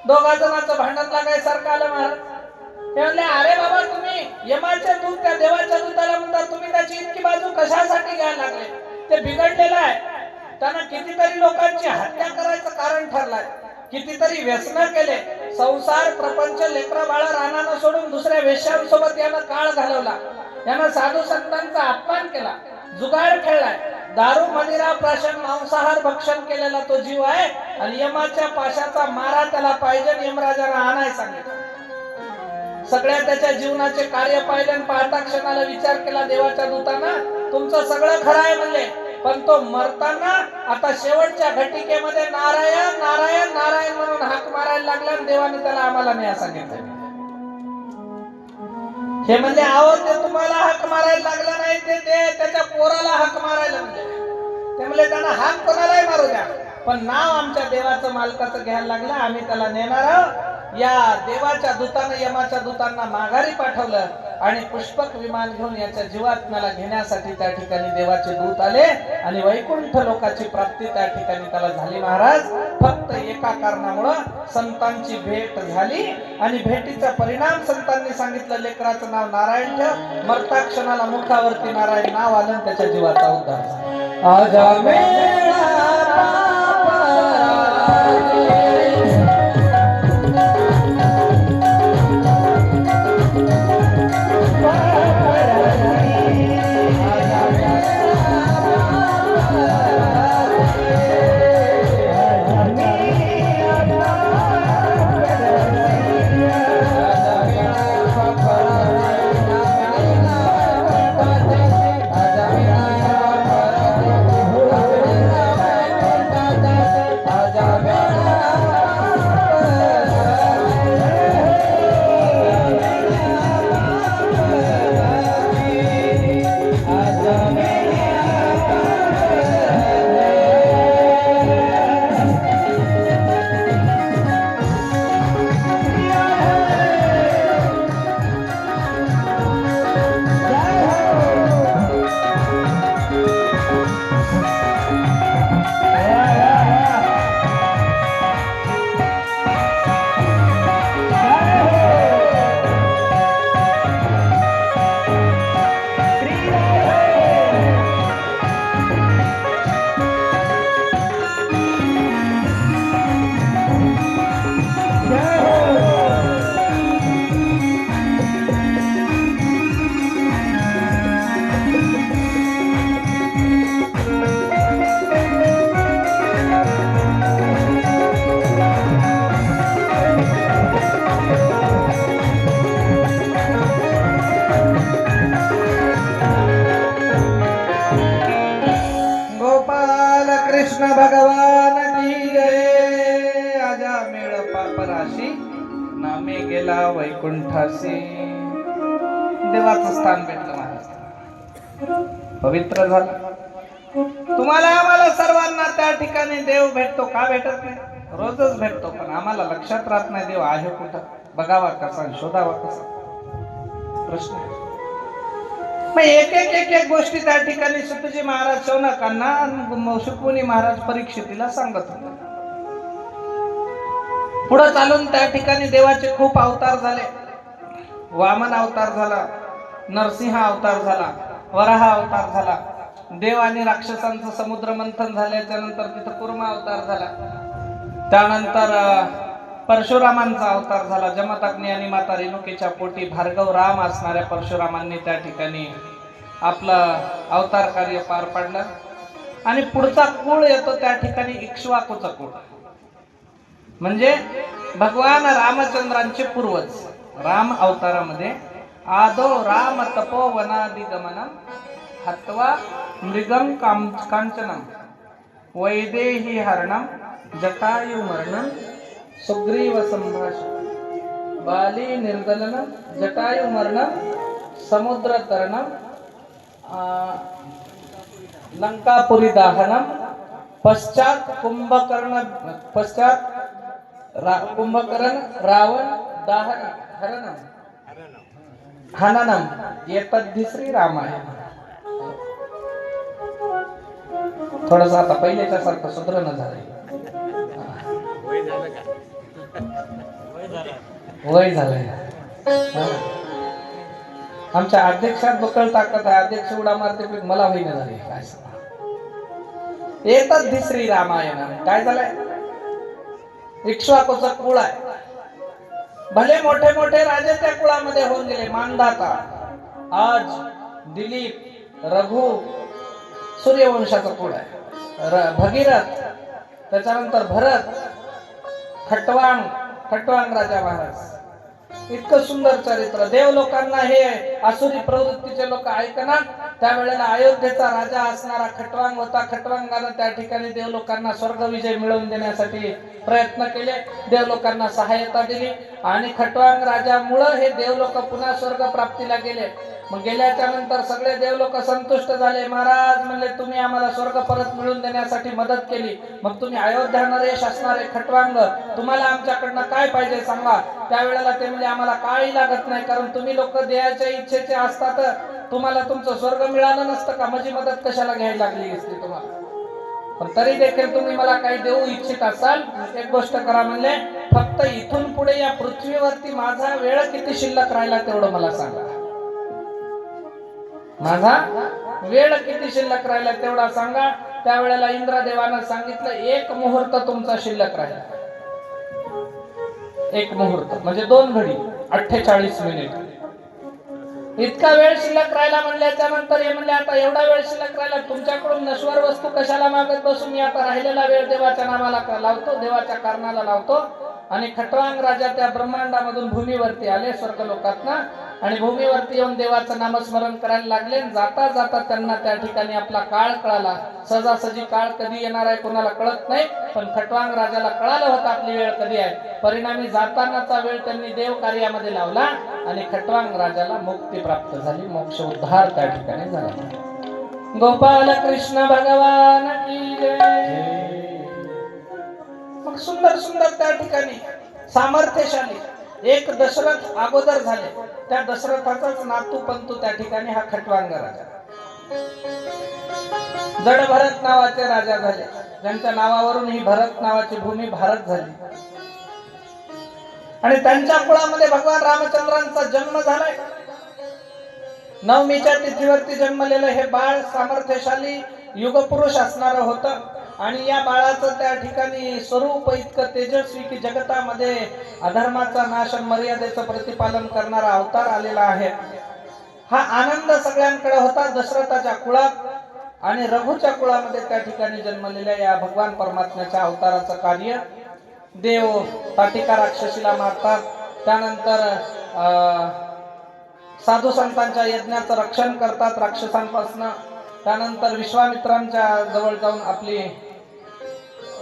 दोघा जणांचं भांडण लागायसारखं आलं महाराज. ते म्हणले अरे बाबा, तुम्ही यमाचे दूत त्या देवाच्या दूताला म्हणतात, तुम्ही त्याची इतकी बाजू कशासाठी घ्यायला लागले? ते बिघडलेलं आहे, त्यानं कितीतरी लोकांची हत्या करायचं कारण ठरलंय, कितीतरी व्यसनं केले, संसार प्रपंच लेकरा बाळा रानानं सोडून दुसऱ्या वेश्यांसोबत यानं काळ घालवला, यानं साधू संतांचा अपमान केला, जुगार खेळलाय, दारू मदिरा प्राशन मांसाहार भक्षण केलेला तो जीव आहे. आणि यमाच्या पाशाचा मारा त्याला पाहिजे, यमराजाला आणाय सांगितलं. सगळ्या त्याच्या जीवनाचे कार्य पाहिले आणि पाहता क्षणाला विचार केला देवाच्या दूतानं, तुमचं सगळं खरं आहे म्हणले, पण तो मरताना आता शेवटच्या घटिकेमध्ये नारायण नारायण नारायण म्हणून हाक मारायला लागला आणि देवाने त्याला आम्हाला नाही सांगितलं. हे म्हणले आहो ते तुम्हाला हाक मारायला लागला नाही, ते त्याच्या पोराला हाक मारायला म्हणजे. ते म्हणले त्यांना हाक कोणालाही मारू द्या, पण नाव आमच्या देवाचं मालकाचं घ्यायला लागलं, आम्ही त्याला नेणार आहोत. या देवाच्या दूतानं यमाच्या दूतांना माघारी पाठवलं आणि पुष्पक विमान घेऊन याच्या जीवात्म्याला घेण्यासाठी त्या ठिकाणी देवाचे दूत आले आणि वैकुंठ लोकाची प्राप्ती त्या ठिकाणी त्याला झाली महाराज. फक्त एका कारणामुळं संतांची भेट झाली आणि भेटीचा परिणाम संतांनी सांगितलं, लेकराचं नाव नारायण ठेव. मरता क्षणाला मुखावरती नारायण नाव आलं, त्याच्या जीवाचा उद्धार झाला. आजा कृष्ण भगवान की जय। आजा मेळ पापराशी नामे गेला वैकुंठासी। देवाचं स्थान भेटलं महाराज, पवित्र झालं। तुम्हाला आम्हाला सर्वांना त्या ठिकाणी देव भेटतो का भेटत नाही? रोजच भेटतो, पण आम्हाला लक्षात राहत नाही देव आहे कुठं, बघावा कसा, शोधावा कसा, प्रश्न आहे। मग एक गोष्टी त्या ठिकाणी सुतजी महाराज शौनकांना, शुकमुनी महाराज परीक्षितीला सांगत होते। पुढे चालून त्या ठिकाणी देवाचे खूप अवतार झाले। वामन अवतार झाला, नरसिंह अवतार झाला, वराह अवतार झाला। देव आणि राक्षसांचं समुद्र मंथन झाल्याच्या नंतर तिथं कुर्मा अवतार झाला। त्यानंतर परशुरामांचा अवतार झाला। जमदग्नी आणि माता रेणुकेच्या पोटी भार्गव राम असणाऱ्या परशुरामांनी त्या ठिकाणी आपलं अवतार कार्य पार पाडलं। आणि पुढचा कुळ येतो त्या ठिकाणी इक्ष्वाकूचा कुळ, म्हणजे भगवान रामचंद्रांचे पूर्वज। राम अवतारामध्ये आदो राम तपोवनादिगमनम हत्वा मृगम कांचनम वैदेही हरणम जटायु मरणम सुग्रीव संभाषण बाली निर्दलनम जटायु मरणम समुद्र तरणम लंकापुरी दाहनम पश्चात कुंभकर्ण रावण दाहन हननम एतद्धिश्री रामायण। थोडस आता पहिल्याच्या सारखं सुधारणा झालंय, वय झालंय। आमच्या अध्यक्षात बकळ ताकद आहे, अध्यक्ष उडा मारते मला होईना झाले काय सांगा। एतद्धिश्री रामायण काय झालंय? इक्ष्वाकूचा कुळ आहे। भले मोठे मोठे राजे त्या कुळामध्ये होऊन गेले, मानधाता, आज, दिलीप, रघु, सूर्यवंशाचा कुळ आहे। भगीरथ, त्याच्यानंतर भरत, खटवांग राजा महाराज, इतकं सुंदर चरित्र। देव लोकांना हे आसुरी प्रवृत्तीचे लोक ऐकणार। त्यावेळेला अयोध्येचा राजा असणारा खटवांग होता। खटवांगानं त्या ठिकाणी देव लोकांना स्वर्ग विजय मिळवून देण्यासाठी प्रयत्न केले, देव लोकांना सहायता दिली आणि खटवांग राजामुळे हे देव लोक पुन्हा स्वर्ग प्राप्तीला गेले। मग गेल्याच्या नंतर सगळे देव लोक संतुष्ट झाले। महाराज म्हणले तुम्ही आम्हाला स्वर्ग परत मिळवून देण्यासाठी मदत केली, मग तुम्ही अयोध्या नरेश असणारे खटवांग, तुम्हाला आमच्याकडनं काय पाहिजे सांगा। त्यावेळेला ते म्हणजे आम्हाला काही लागत नाही, कारण तुम्ही लोक देयाच्या इच्छेचे असतात, तुम्हाला तुमचं स्वर्ग मिळालं नसतं का, माझी मदत कशाला घ्यायला लागली असती तुम्हाला। पण तरी देखील तुम्ही मला काही देऊ इच्छित असाल, एक गोष्ट करा म्हणले, फक्त इथून पुढे या पृथ्वीवरती माझा वेळ किती शिल्लक राहिला तेवढं मला सांगा। माझा वेळ किती शिल्लक राहिला तेवढा सांगा। त्यावेळेला इंद्रदेवानं सांगितलं, एक मुहूर्त तुमचा शिल्लक राहिला। एक मुहूर्त म्हणजे 2 घडी 48 मिनिट, इतका वेळ शिल्लक राहिला। म्हणल्याच्या नंतर हे म्हणले, आता एवढा वेळ शिल्लक राहिला, तुमच्याकडून नश्वर वस्तू कशाला मागत बसू, मी आता राहिलेला वेळ देवाच्या नामाला लावतो, देवाच्या कारणाला लावतो। आणि खटवांग राजा त्या ब्रह्मांडामधून भूमीवरती आले स्वर्ग लोकातना, आणि भूमीवरती येऊन देवाचं नामस्मरण करायला लागले। जाता जाता त्यांना त्या ठिकाणी आपला काळ कळाला। सहजासहजी काळ कधी येणार आहे कोणाला कळत नाही, पण खटवांग राजाला कळालं होतं आपली वेळ कधी आहे। परिणामी जातानाचा वेळ त्यांनी देव कार्यामध्ये लावला आणि खटवांग राजाला मुक्ती प्राप्त झाली, मोक्ष उद्धार त्या ठिकाणी झाला। गोपाल कृष्ण भगवान की जय। मग सुंदर सुंदर त्या ठिकाणी सामर्थ्यशाली एक दशरथ अगोदर झाले, त्या दशरथाचाच नातू पंतू त्या ठिकाणी हा खटवांग राजा। जड भरत नावाचे राजा झाले, ज्यांच्या नावावरून ही भरत नावाची भूमी भारत झाली। आणि त्यांच्या कुळामध्ये भगवान रामचंद्रांचा जन्म झालाय। नवमीच्या तिथीवरती जन्मलेलं हे बाळ सामर्थ्यशाली युगपुरुष असणार होतं। आणि या बाळाचं त्या ठिकाणी स्वरूप इतकं तेजस्वी की जगतामध्ये अधर्माचा नाश आणि मर्यादेचं प्रतिपालन करणारा अवतार आलेला आहे। हा आनंद सगळ्यांकडे होता दशरथाच्या कुळात आणि रघुच्या कुळामध्ये त्या ठिकाणी जन्मलेल्या या भगवान परमात्म्याच्या अवताराचं कार्य। देव ताटिका राक्षसीला मारतात, त्यानंतर साधू संतांच्या यज्ञाचं रक्षण करतात राक्षसांपासून, त्यानंतर विश्वामित्रांच्या जवळ जाऊन आपली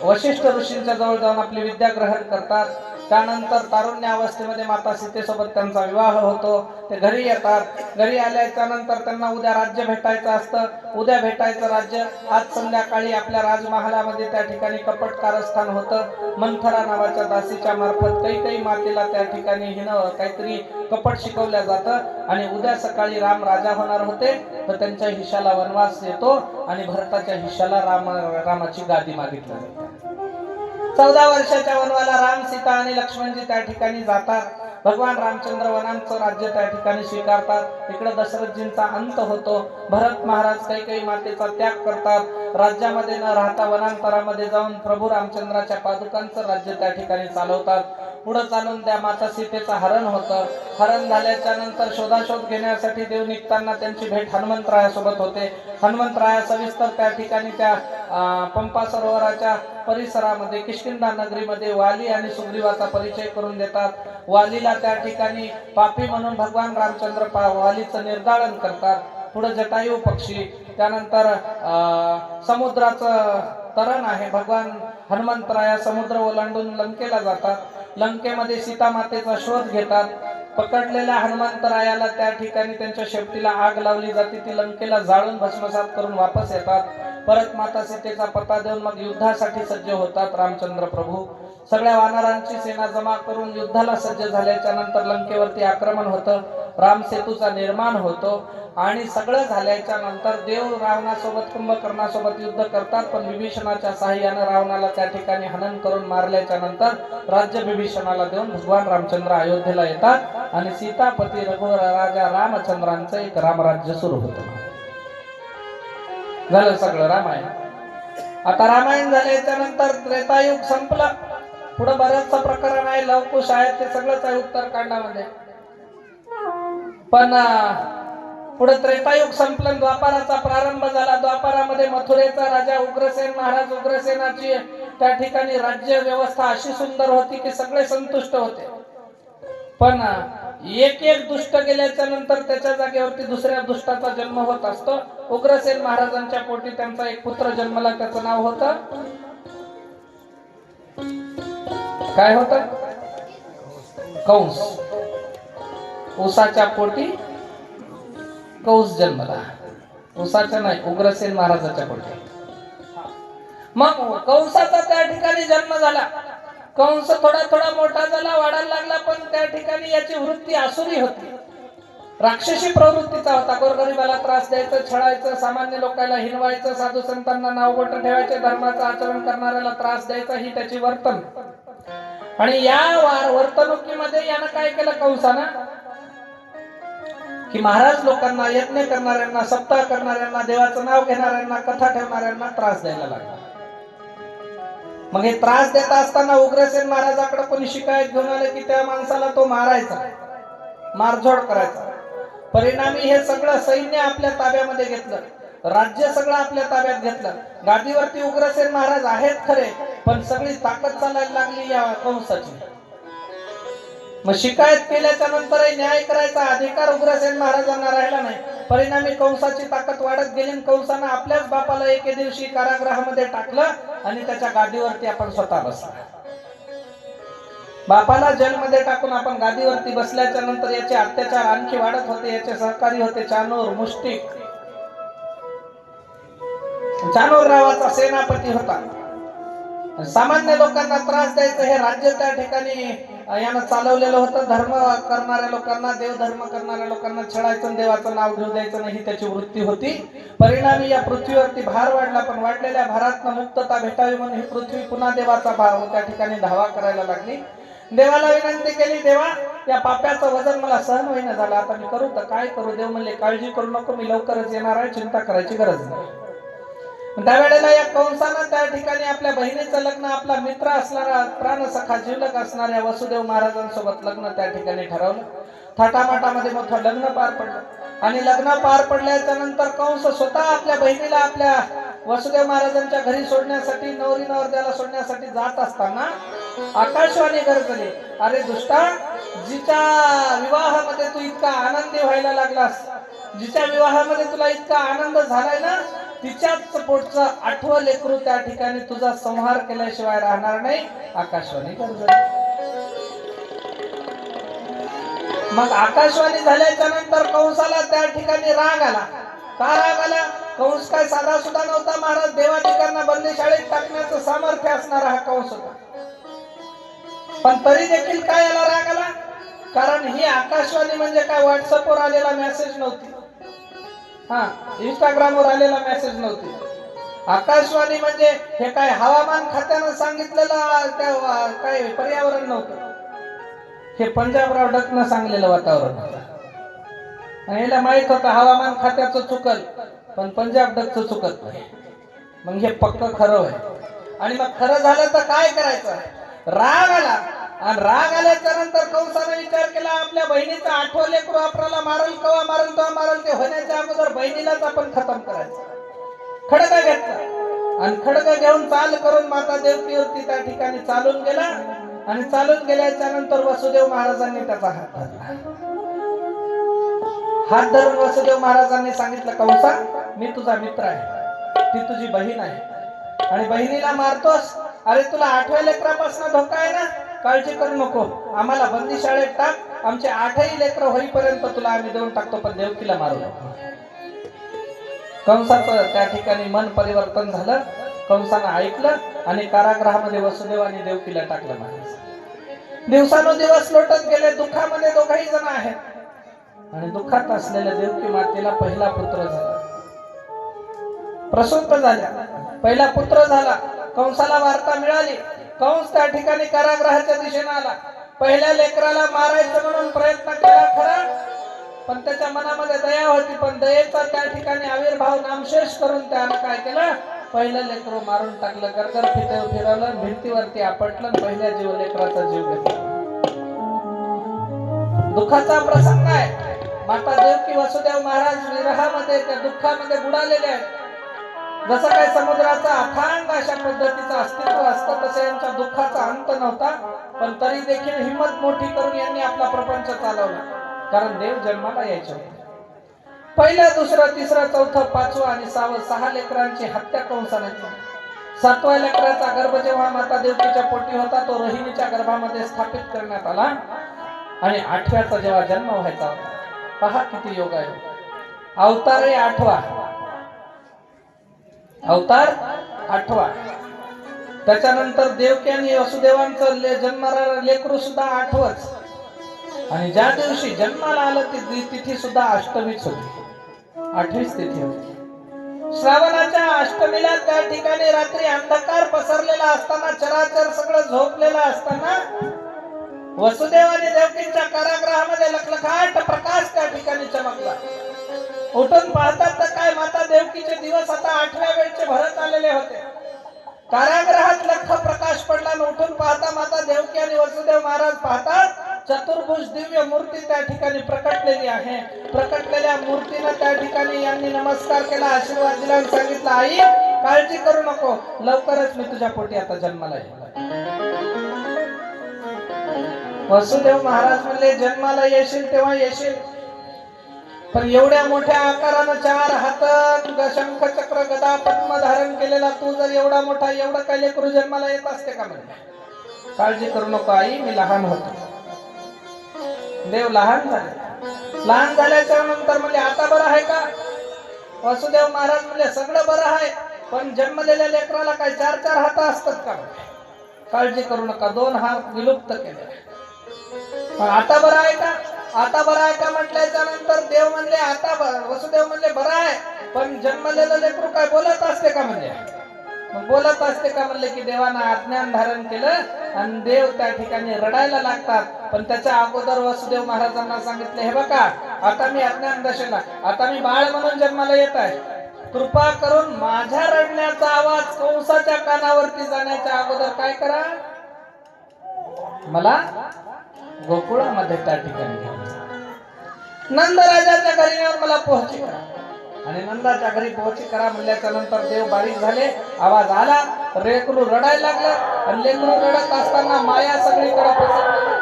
वशिष्ठ ऋषींच्या जवळ जाऊन आपली विद्या ग्रहण करतात. त्यानंतर तारुण्यावस्थेमध्ये माता सीतेसोबत त्यांचा विवाह होतो. ते घरी येतात. घरी आल्याच्या नंतर त्यांना उद्या राज्य भेटायचं असतं. उद्या भेटायचं राज्य आज संध्याकाळी आपल्या राजमहालामध्ये त्या ठिकाणी कपट कारस्थान होतं. मंथरा नावाच्या दासीच्या मार्फत काही मातेला त्या ठिकाणी हिनं काहीतरी कपट शिकवल्या जातं आणि उद्या सकाळी राम राजा होणार होते. तर त्यांच्या हिश्याला वनवास येतो आणि भरताच्या हिश्याला रामाची गादी मागितली जाते. 14 वर्षाच्या वनवाला राम, सीता आणि लक्ष्मणजी त्या ठिकाणी जातात. भगवान रामचंद्र वनांचं राज्य त्या ठिकाणी स्वीकारतात. इकडे दशरथजींचा अंत होतो. भरत महाराज काही मातेचा त्याग करतात. राज्यामध्ये न राहता वनांतरामध्ये जाऊन प्रभू रामचंद्राच्या पादुकांचं राज्य त्या ठिकाणी चालवतात. पुढे चालून त्या माता सीतेचं हरण होतं. हरण झाल्याच्या नंतर शोधाशोध घेण्यासाठी देव निघताना त्यांची भेट हनुमंतरायासोबत होते. हनुमंतराया सविस्तर त्या ठिकाणी त्या पंपा सरोवराच्या परिसरामध्ये किष्किंधा नगरीमध्ये वाली आणि सुग्रीवाचा परिचय करून देतात. वालीला त्या ठिकाणी पापी म्हणून भगवान रामचंद्र वालीचं निर्दालन करतात. पुढे जटायू पक्षी, त्यानंतर समुद्राचं तरण आहे. भगवान हनुमंतराया समुद्र ओलांडून लंकेला जातात. लंकेमध्ये सीता मातेचा शोध घेतात. पकडलेल्या हनुमंतरायाला त्या ठिकाणी त्यांच्या शेपटीला आग लावली जाते. ती लंकेला जाळून भस्मसात करून वापस येतात. परत माता सीतेचा पत्ता देऊन मग युद्धासाठी सज्ज होतात रामचंद्र प्रभू. सगळ्या वानरांची सेना जमा करून युद्धाला सज्ज झाल्याच्या नंतर लंकेवरती आक्रमण होतं. राम सेतूचा निर्माण होतो आणि सगळं झाल्याच्या नंतर देव रावणासोबत कुंभकर्णासोबत युद्ध करतात. पण विभीषणाच्या सहाय्याने रावणाला त्या ठिकाणी हनन करून मारल्याच्या नंतर राज्य विभीषणाला देऊन भगवान रामचंद्र अयोध्येला येतात आणि सीतापती रघुवर राजा रामचंद्रांचं एक रामराज्य सुरू होतं. झालं सगळं रामायण. आता रामायण झाल्याच्या नंतर त्रेतायुग संपलं. पुढे बरेचसा प्रकरण आहे, लवकुश आहेत, ते सगळंच आहे उत्तरकांडामध्ये. पण पुढे त्रेतायुग संपलं, द्वापाराचा प्रारंभ झाला. द्वापारामध्ये मथुरेचा राजा उग्रसेन महाराज, उग्रसेनाची त्या ठिकाणी राज्य व्यवस्था अशी सुंदर होती की सगळे संतुष्ट होते. पण एक दुष्ट गेल्याच्या नंतर त्याच्या जागेवरती दुसऱ्या दुष्टाचा जन्म होत असतो. उग्रसेन महाराजांच्या पोटी त्यांचा एक पुत्र जन्मला. त्याचं नाव होतं काय होतं? कंस. उसाच्या पोटी कंस जन्मला. उसाच्या नाही, उग्रसेन महाराजाच्या पोटी. मग कंसाचा त्या ठिकाणी जन्म झाला. कंस थोडा मोठा झाला, वाढायला लागला. पण त्या ठिकाणी याची वृत्ती आसुरी होती, राक्षसी प्रवृत्तीचा होता. गोरगरिबाला त्रास द्यायचं, छळायचं, सामान्य लोकांना हिनवायचं, साधू संतांना नावबोट ठेवायचे, धर्माचं आचरण करणाऱ्याला त्रास द्यायचा, ही त्याची वर्तन. आणि या वर्तणुकीमध्ये यानं काय केलं कंसानं की महाराज लोकांना, यज्ञ करणाऱ्यांना, सप्ताह करणाऱ्यांना, देवाचं नाव घेणाऱ्यांना, कथा ठेवणाऱ्यांना त्रास द्यायला लागला. मग हे त्रास देत असताना उग्रसेन महाराजाकडे कोणी शिकायत घेऊन आले की त्या माणसाला तो मारायचा, मारझोड करायचा. परिणामी हे सगळं सैन्य आपल्या ताब्यामध्ये घेतलं, राज्य सगळं आपल्या ताब्यात घेतलं. गादीवरती उग्रसेन महाराज आहेत खरे, पण सगळी ताकद चालायला लागली या कंसाची. मग शिकायत केल्याच्या नंतर न्याय करायचा अधिकार उग्रसेन महाराजांना राहिला नाही. परिणामी कंसाची ताकद वाढत गेली. कंसानं आपल्याच बापाला एके दिवशी कारागृहामध्ये टाकलं आणि त्याच्या गादीवरती आपण स्वतः बसला. बापाला जेलमध्ये टाकून आपण गादीवरती बसल्याच्या नंतर याचे अत्याचार आणखी वाढत होते. याचे सहकारी होते चाणूर, मुष्टिक. चाणूर नावाचा सेनापती होता. सामान्य लोकांना त्रास द्यायचं हे राज्य त्या ठिकाणी यानं चालवलेलं होतं. धर्म करणाऱ्या लोकांना, देव धर्म करणाऱ्या लोकांना छळायचं, देवाचं नाव घेऊ द्यायचं नाही, त्याची वृत्ती होती. परिणामी या पृथ्वीवरती भार वाढला. पण वाढलेल्या भारातनं मुक्तता भेटावी म्हणून ही पृथ्वी पुन्हा देवाचा भार त्या ठिकाणी धावा करायला लागली. देवाला विनंती केली, देवा या पाप्याचं वजन मला सहन होईना झालं, आता मी करू तर काय करू? देव म्हणले, काळजी करू नको, मी लवकरच येणार आहे, चिंता करायची गरज नाही. त्यावेळेला या कंसानं त्या ठिकाणी आपल्या बहिणीचं लग्न, आपला मित्र असणारा, प्राणसखा, जीवलग असणाऱ्या वसुदेव महाराजांसोबत लग्न त्या ठिकाणी ठरवलं. थाटामाटामध्ये मोठं लग्न पार पडलं. आणि लग्न पार पडल्याच्या नंतर कंस स्वतः आपल्या बहिणीला आपल्या वसुदेव महाराजांच्या घरी सोडण्यासाठी, नवरी नवरदेवाला सोडण्यासाठी जात असताना आकाशवाणी गरजली, अरे दुष्टा, जिच्या विवाहामध्ये तू इतका आनंदी व्हायला लागलास, जिच्या विवाहामध्ये तुला इतका आनंद झालाय ना, तिच्याच पोटचं 8वं लेकरू त्या ठिकाणी तुझा संहार केल्याशिवाय राहणार नाही. आकाशवाणी गर्जली. मग आकाशवाणी झाल्याच्या नंतर कंसाला त्या ठिकाणी राग आला. का राग आला? कंस काय साधा सुद्धा नव्हता महाराज. देवाधिकांना बंदीशाळेत टाकण्याचं सामर्थ्य असणारा हा कंस होता. पण तरी देखील काय याला राग आला? कारण ही आकाशवाणी म्हणजे काय व्हॉट्सअपवर आलेला मेसेज नव्हती, इंस्टाग्रामवर आलेला मेसेज नव्हती. आकाशवाणी म्हणजे हे काय हवामान खात्यानं सांगितलेलं काय पर्यावरण नव्हतं. हे पंजाबराव डकनं सांगलेलं वातावरण होतं. याला माहित होतं हवामान खात्याचं चुकल, पण पंजाब डकचं चुकत नाही. मग हे पक्क खरं आहे. आणि मग खरं झालं तर काय करायचं? राग आला. आणि राग आल्याच्या नंतर कंसाने विचार केला, आपल्या बहिणीचं 8वं लेकरू आपल्याला मारल, कवा मारल तेव्हा मारल. ते होण्याच्या अगोदर बहिणीलाच आपण खतम करायचं. खडगा घेतला आणि खडगा घेऊन चाल करून माता देवकीवरती त्या ठिकाणी चालून गेला. आणि चालून गेल्याच्या नंतर वसुदेव महाराजांनी त्याचा हात धरला. हात धरून वसुदेव महाराजांनी सांगितलं, कंसा मी तुझा मित्र आहे, ती तुझी बहीण आहे आणि बहिणीला मारतोस. अरे तुला 8व्या लेकरापासून धोका आहे ना, काळजी करू नको. आम्हाला बंदी शाळेत टाक, आमचे 8ही लेकर होईपर्यंत तुला आम्ही देऊन टाकतो, पण देवकीला मारू नको. कंसाचं त्या ठिकाणी मन परिवर्तन झालं. कंसानं ऐकलं आणि कारागृहामध्ये वसुदेव आणि देवकीला टाकलं. महाराज दिवसानुदिवस लोटत गेले. दुःखामध्ये दोघही जण आहेत आणि दुःखात असलेल्या देवकी मातेला पहिला पुत्र झाला, प्रसूत झाल्या, पहिला पुत्र झाला. कंसाला वार्ता मिळाली. कंस त्या ठिकाणी कारागृहाच्या दिशेने आला. पहिल्या लेकराला मारायचं म्हणून प्रयत्न केला खरा, पण त्याच्या मनामध्ये दया होती. पण दयेचा त्या ठिकाणी आविर्भाव नामशेष करून त्याने काय केलं? पहिलं लेकरू मारून टाकलं. गरगर फिरवलं, भिंतीवरती आपटलं, पहिल्या जीव लेकराचा जीव घेतला. दुःखाचा प्रसंग आहे. माता देवकी वसुदेव महाराज विरहामध्ये त्या दुःखामध्ये बुडालेले आहेत. जसं काय समुद्राचा अथांग अशा पद्धतीचं अस्तित्व असतं, तसं यांच्या दुःखाचा अंत नव्हता. पण तरी देखील हिंमत मोठी करून यांनी आपला प्रपंच चालवला. कारण देव जन्माला यायचे होते. पहिलं, दुसरं, तिसरं, चौथं, 5वं आणि 6वं 6 लेकरांची हत्या कंसाने केली. 7व्या लेकराचा गर्भ जेव्हा माता देवकीच्या पोटी होता, तो रोहिणीच्या गर्भामध्ये स्थापित करण्यात आला. आणि 8व्याचा जेव्हा जन्म व्हायचा होता, पहा किती योग आहे. अवतार 8वा, अवतार 8वा. त्याच्यानंतर देवकी आणि वसुदेवांचं जन्मणारं लेकरू सुद्धा 8वंच. आणि ज्या दिवशी जन्माला आलं ती तिथी सुद्धा अष्टमीच होती, 8वीच तिथी होती. श्रावणाच्या अष्टमीला त्या ठिकाणी रात्री अंधकार पसरलेला असताना, चराचर सगळं झोपलेलं असताना, वसुदेव आणि देवकींच्या कारागृहामध्ये लखलखाट प्रकाश त्या ठिकाणी चमकला. उठून पाहतात तर काय, माता देवकीचे दिवस आता 8व्या वेळचे भरत आलेले होते. कारागृहात लख प्रकाश पडला. उठून पाहता माता देवकी आणि वसुदेव महाराज पाहतात, चतुर्भुज दिव्य मूर्ती त्या ठिकाणी प्रकटलेली आहे. प्रकटलेल्या मूर्तीनं त्या ठिकाणी यांनी नमस्कार केला, आशीर्वाद दिला आणि सांगितलं, आई काळजी करू नको, लवकरच मी तुझ्या पोटी आता जन्माला येईल. वसुदेव महाराज म्हणले, जन्माला येशील तेव्हा येशील, पण एवढ्या मोठ्या आकारानं 4 हात, शंख चक्र गदा पद्म धारण केलेला तू जर एवढा मोठा, एवढं काय लेकरू जन्माला येत असते का? म्हणजे काळजी करू नको आई, मी लहान होतो. देव लहान झाले. लहान झाल्याच्या नंतर म्हणजे आता बरं आहे का? वसुदेव महाराज म्हणजे सगळं बरं आहे, पण जन्मलेल्या लेकराला काय 4 हात असतात का? काळजी करू नका, 2 हात विलुप्त केले. आता बरं आहे का? आता बरं आहे का म्हटल्याच्या नंतर देव म्हणले, आता वसुदेव म्हणले बरं आहे, पण जन्मलेलं लेकरू काय बोलत असते का? म्हणजे मग बोलत असते का म्हणले की देवानं अज्ञान धारण केलं आणि देव त्या ठिकाणी रडायला लागतात. पण त्याच्या अगोदर वसुदेव महाराजांना सांगितले, हे बघा आता मी अज्ञान दशेला, आता मी बाळ म्हणून जन्माला येत आहे, कृपा करून माझ्या रडण्याचा आवाज कंसाच्या कानावरती जाण्याच्या अगोदर काय करा, मला गोकुळामध्ये त्या ठिकाणी घेऊन नंदराजाच्या घरी येऊन मला पोहोची करा. आणि नंदाच्या घरी पोहोची करा म्हणल्याच्या नंतर देव बारीक झाले, आवाज आला, लेकरू रडायला लागलं. आणि लेकरू रडत असताना माया सगळीकडे पसरली.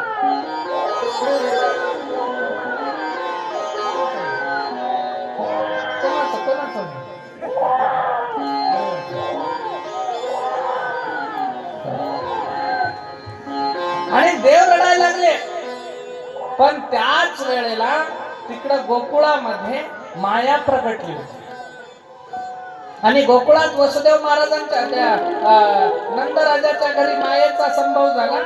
आणि देव रडायला लागले. पण त्याच वेळेला तिकडं गोकुळामध्ये माया प्रगटली होती. आणि गोकुळात वसुदेव महाराजांच्या नंदराजाच्या घरी मायेचा संभव झाला.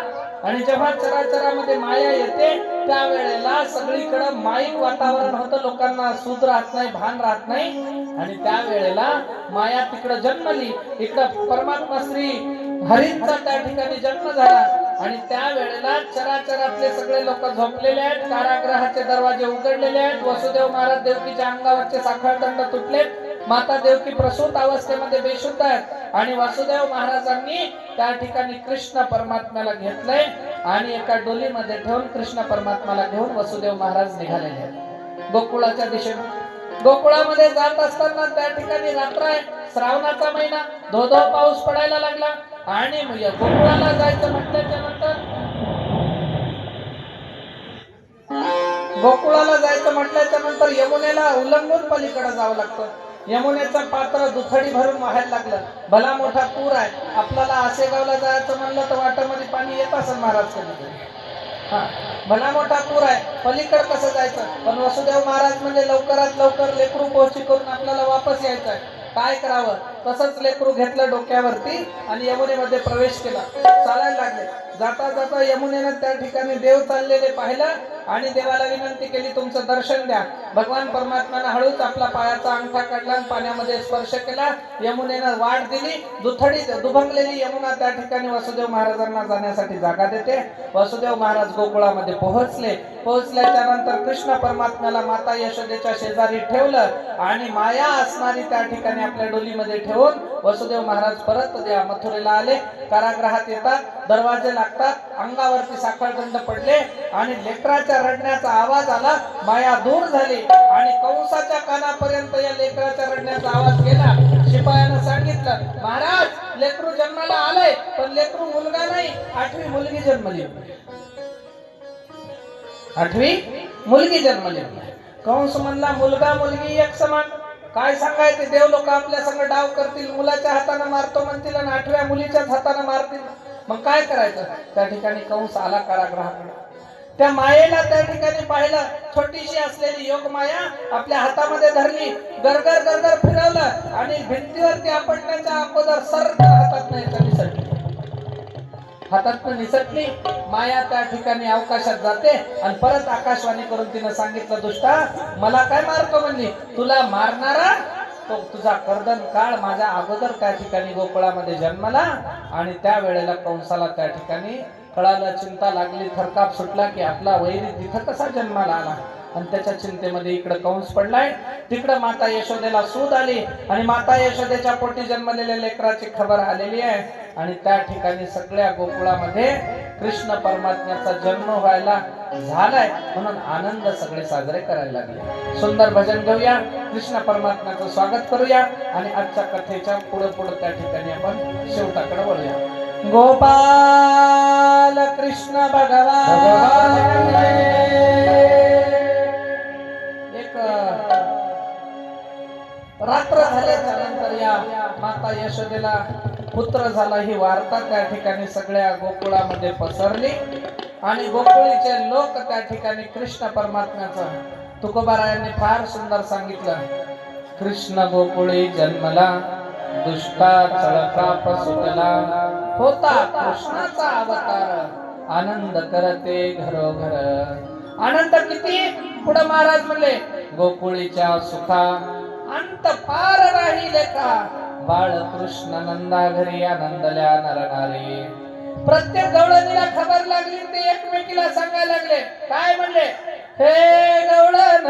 आणि जेव्हा चराचरामध्ये माया येते त्यावेळेला सगळीकडे माईक वातावरण होतं, लोकांना सूद राहत नाही, भान राहत नाही. आणि त्यावेळेला माया तिकडे जन्मली, इकडं परमात्मा श्री हरींचा त्या ठिकाणी जन्म झाला. आणि त्यावेळेला चराचरातले सगळे लोक झोपलेले आहेत, कारागृहाचे दरवाजे उघडलेले आहेत, वसुदेव महाराज देवकीच्या अंगावरचे साखळदंड तुटलेत, माता देवकी प्रसूत अवस्थेमध्ये बेशुद्ध आहेत. आणि वासुदेव महाराजांनी त्या ठिकाणी कृष्ण परमात्म्याला घेतलंय आणि एका डोलीमध्ये ठेवून कृष्ण परमात्म्याला घेऊन वसुदेव महाराज निघालेले आहेत गोकुळाच्या दिशेने. गोकुळामध्ये जात असताना त्या ठिकाणी रात्र आहे, श्रावणाचा महिना, धो धो पाऊस पडायला लागला. आणि गोकुळाला जायचं म्हटल्याच्या नंतर यमुनेला उल्लंघून पलीकडे जावं लागतं. यमुनेचं पात्र दुथडी भरून वाहायला लागलं. भला मोठा पूर आहे. आपल्याला आसेगावला जायचं म्हणलं तर वाटामध्ये पाणी येत असेल महाराज कधी. भला मोठा पूर आहे, पलीकडे कसं जायचं. पण वसुदेव महाराज म्हणजे लवकरात लवकर लेकरू पोहोची करून आपल्याला वापस यायचं आहे. काय करावं, तसंच लेकरू घेतलं डोक्यावरती आणि यमुनेमध्ये प्रवेश केला. चालायला लागले. जाता जाता यमुनेनं त्या ठिकाणी देव चाललेले पाहिलं आणि देवाला विनंती केली, तुमचं दर्शन द्या. भगवान परमात्म्यानं हळूच आपला पायाचा अंगठा काढला आणि पाण्यामध्ये स्पर्श केला. यमुनेनं वाट दिली. दुथडी दुभंगलेली यमुना त्या ठिकाणी वसुदेव महाराजांना जाण्यासाठी जागा देते. वसुदेव महाराज गोकुळामध्ये पोहोचल्याच्या नंतर कृष्ण परमात्म्याला माता यशोदेच्या शेजारी ठेवलं आणि माया असणारी त्या ठिकाणी आपल्या डोलीमध्ये ठेवून वसुदेव महाराज परत त्या मथुरेला आले. कारागृहात येतात, दरवाजे लागतात, अंगावरती साखळदंड पडले आणि लेकराच्या रडण्याचा आवाज आला. माया दूर झाली आणि कंसाच्या कानापर्यंत या लेकराच्या रडण्याचा आवाज गेला. शिपायानं सांगितलं, महाराज लेकरू जन्माला आलंय, पण लेकरू मुलगा नाही, 8वी मुलगी जन्मली. 8वी मुलगी जन्मली. कंस म्हणला, मुलगा मुलगी एक समान. काय सांगायचे, देव लोक आपल्या संग डाव करतील, मुलाच्या हाताने मारतो म्हणतील आणि 8व्या मुलीच्याच हाताने मारतील. मग काय करायचं. त्या ठिकाणी कंस आला कारागृहाकडे. त्या मायेला त्या ठिकाणी पाहिलं, छोटीशी असलेली योग माया आपल्या हातामध्ये धरली, गरगर गरगर फिरवलं आणि भिंतीवरती आपटण्याच्या अगोदर सर्व हातात निसटली. हातात निसटली माया. त्या ठिकाणी अवकाशात जाते आणि परत आकाशवाणी करून तिनं सांगितलं, दुष्टा मला काय मारतो म्हणली, तुला मारणारा तो तुझा कर्दन काळ माझ्या अगोदर त्या ठिकाणी गोकुळामध्ये जन्मला. आणि त्या वेळेला कंसाला त्या ठिकाणी कळालं, चिंता लागली, थरकाप सुटला की आपला वैरी तिथं कसा जन्माला आला. आणि त्याच्या चिंतेमध्ये इकडे कंस पडलाय, तिकडे माता यशोदेला सूद आली आणि माता यशोदेच्या पोटी जन्मलेल्या लेकराची खबर आलेली आहे. आणि त्या ठिकाणी सगळ्या गोकुळामध्ये कृष्ण परमात्म्याचा जन्म व्हायला झालाय म्हणून आनंद सगळे साजरे करायला लागले. सुंदर भजन घेऊया, कृष्ण परमात्म्याचं स्वागत करूया आणि आजच्या कथेच्या पुढे पुढे त्या ठिकाणी आपण शेवटाकडे वळूया. गोपाल कृष्ण भगवान. एक रात्र झाल्याच्या नंतर या माता यशोदेला पुत्र झाला ही वार्ता त्या ठिकाणी सगळ्या गोकुळामध्ये पसरली आणि गोकुळीचे लोक त्या ठिकाणी कृष्ण परमात्म्याचं तुकोबारायांनी फार सुंदर सांगितलं. कृष्ण गोकुळी जन्मला, दुष्टा चळका सुटला, होता कृष्णाचा अवतार, आनंद करते घरोघर. आनंद किती, पुढे महाराज म्हणले, गोकुळीच्या सुखा अंत पार राहिले का, बाळ कृष्ण नंदा घरी आनंदल्या नरनारी. प्रत्येक गवळणीला खबर लागली, ते एकमेकीला सांगायला लागले. काय म्हणले, हे गवळण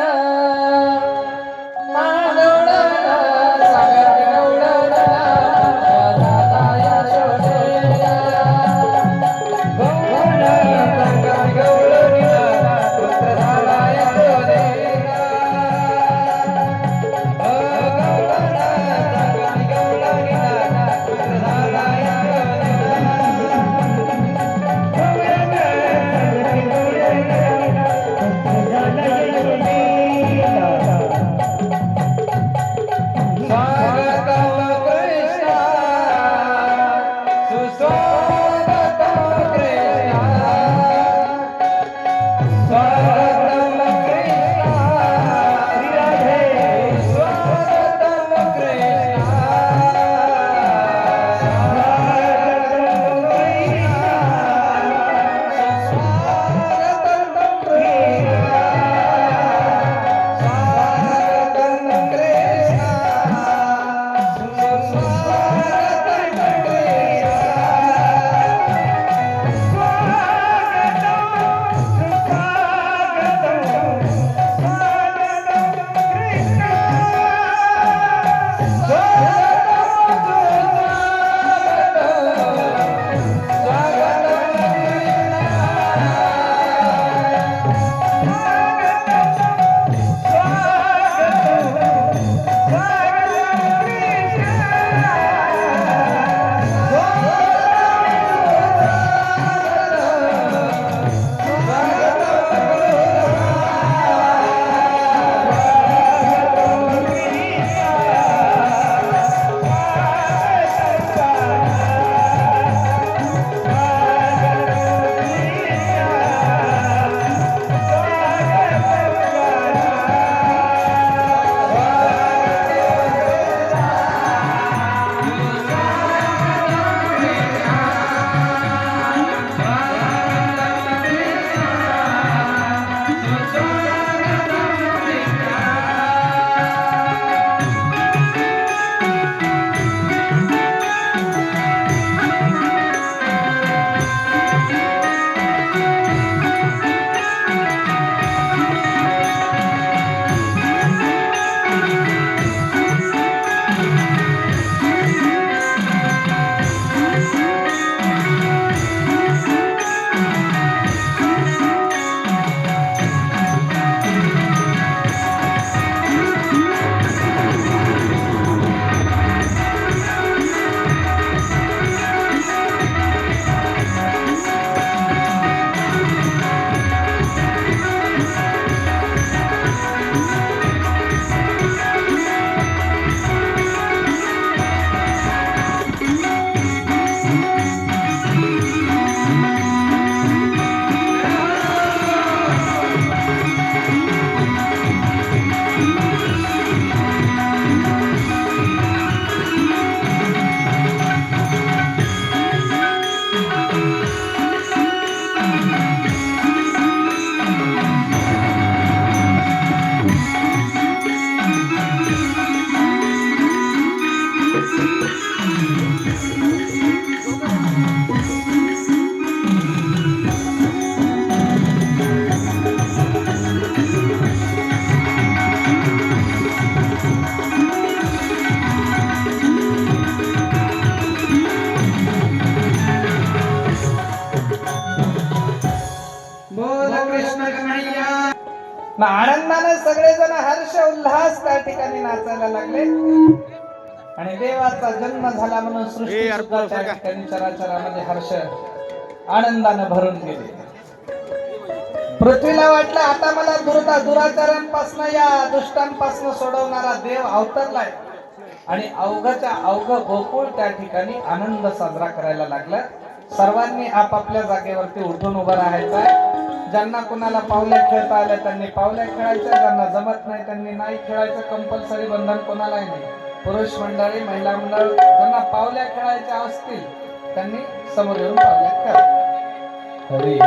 Bye. मग आनंदाने सगळेजण हर्ष उल्हास त्या ठिकाणी नाचायला लागले आणि देवाचा जन्म झाला म्हणून सृष्टी सुद्धा त्या ठिकाणी चराचरामध्ये हर्ष आनंदाने भरून गेले. पृथ्वीला वाटलं आता मला दुराचारांपासून या दुष्टांपासून सोडवणारा देव अवतरलाय आणि अवघच्या अवघ गोकुळ त्या ठिकाणी आनंद साजरा करायला लागला. सर्वांनी आपापल्या जागेवरती उठून उभं राहायचं आहे. ज्यांना कुणाला पावल्या खेळता आल्या त्यांनी पावल्या खेळायच्या, ज्यांना जमत नाही त्यांनी नाही खेळायचं. कंपल्सरी बंधन कोणालाही नाही. पुरुष मंडळी, महिला मंडळ ज्यांना पावल्या खेळायच्या असतील त्यांनी समोर येऊन पावल्या खेळा. हरी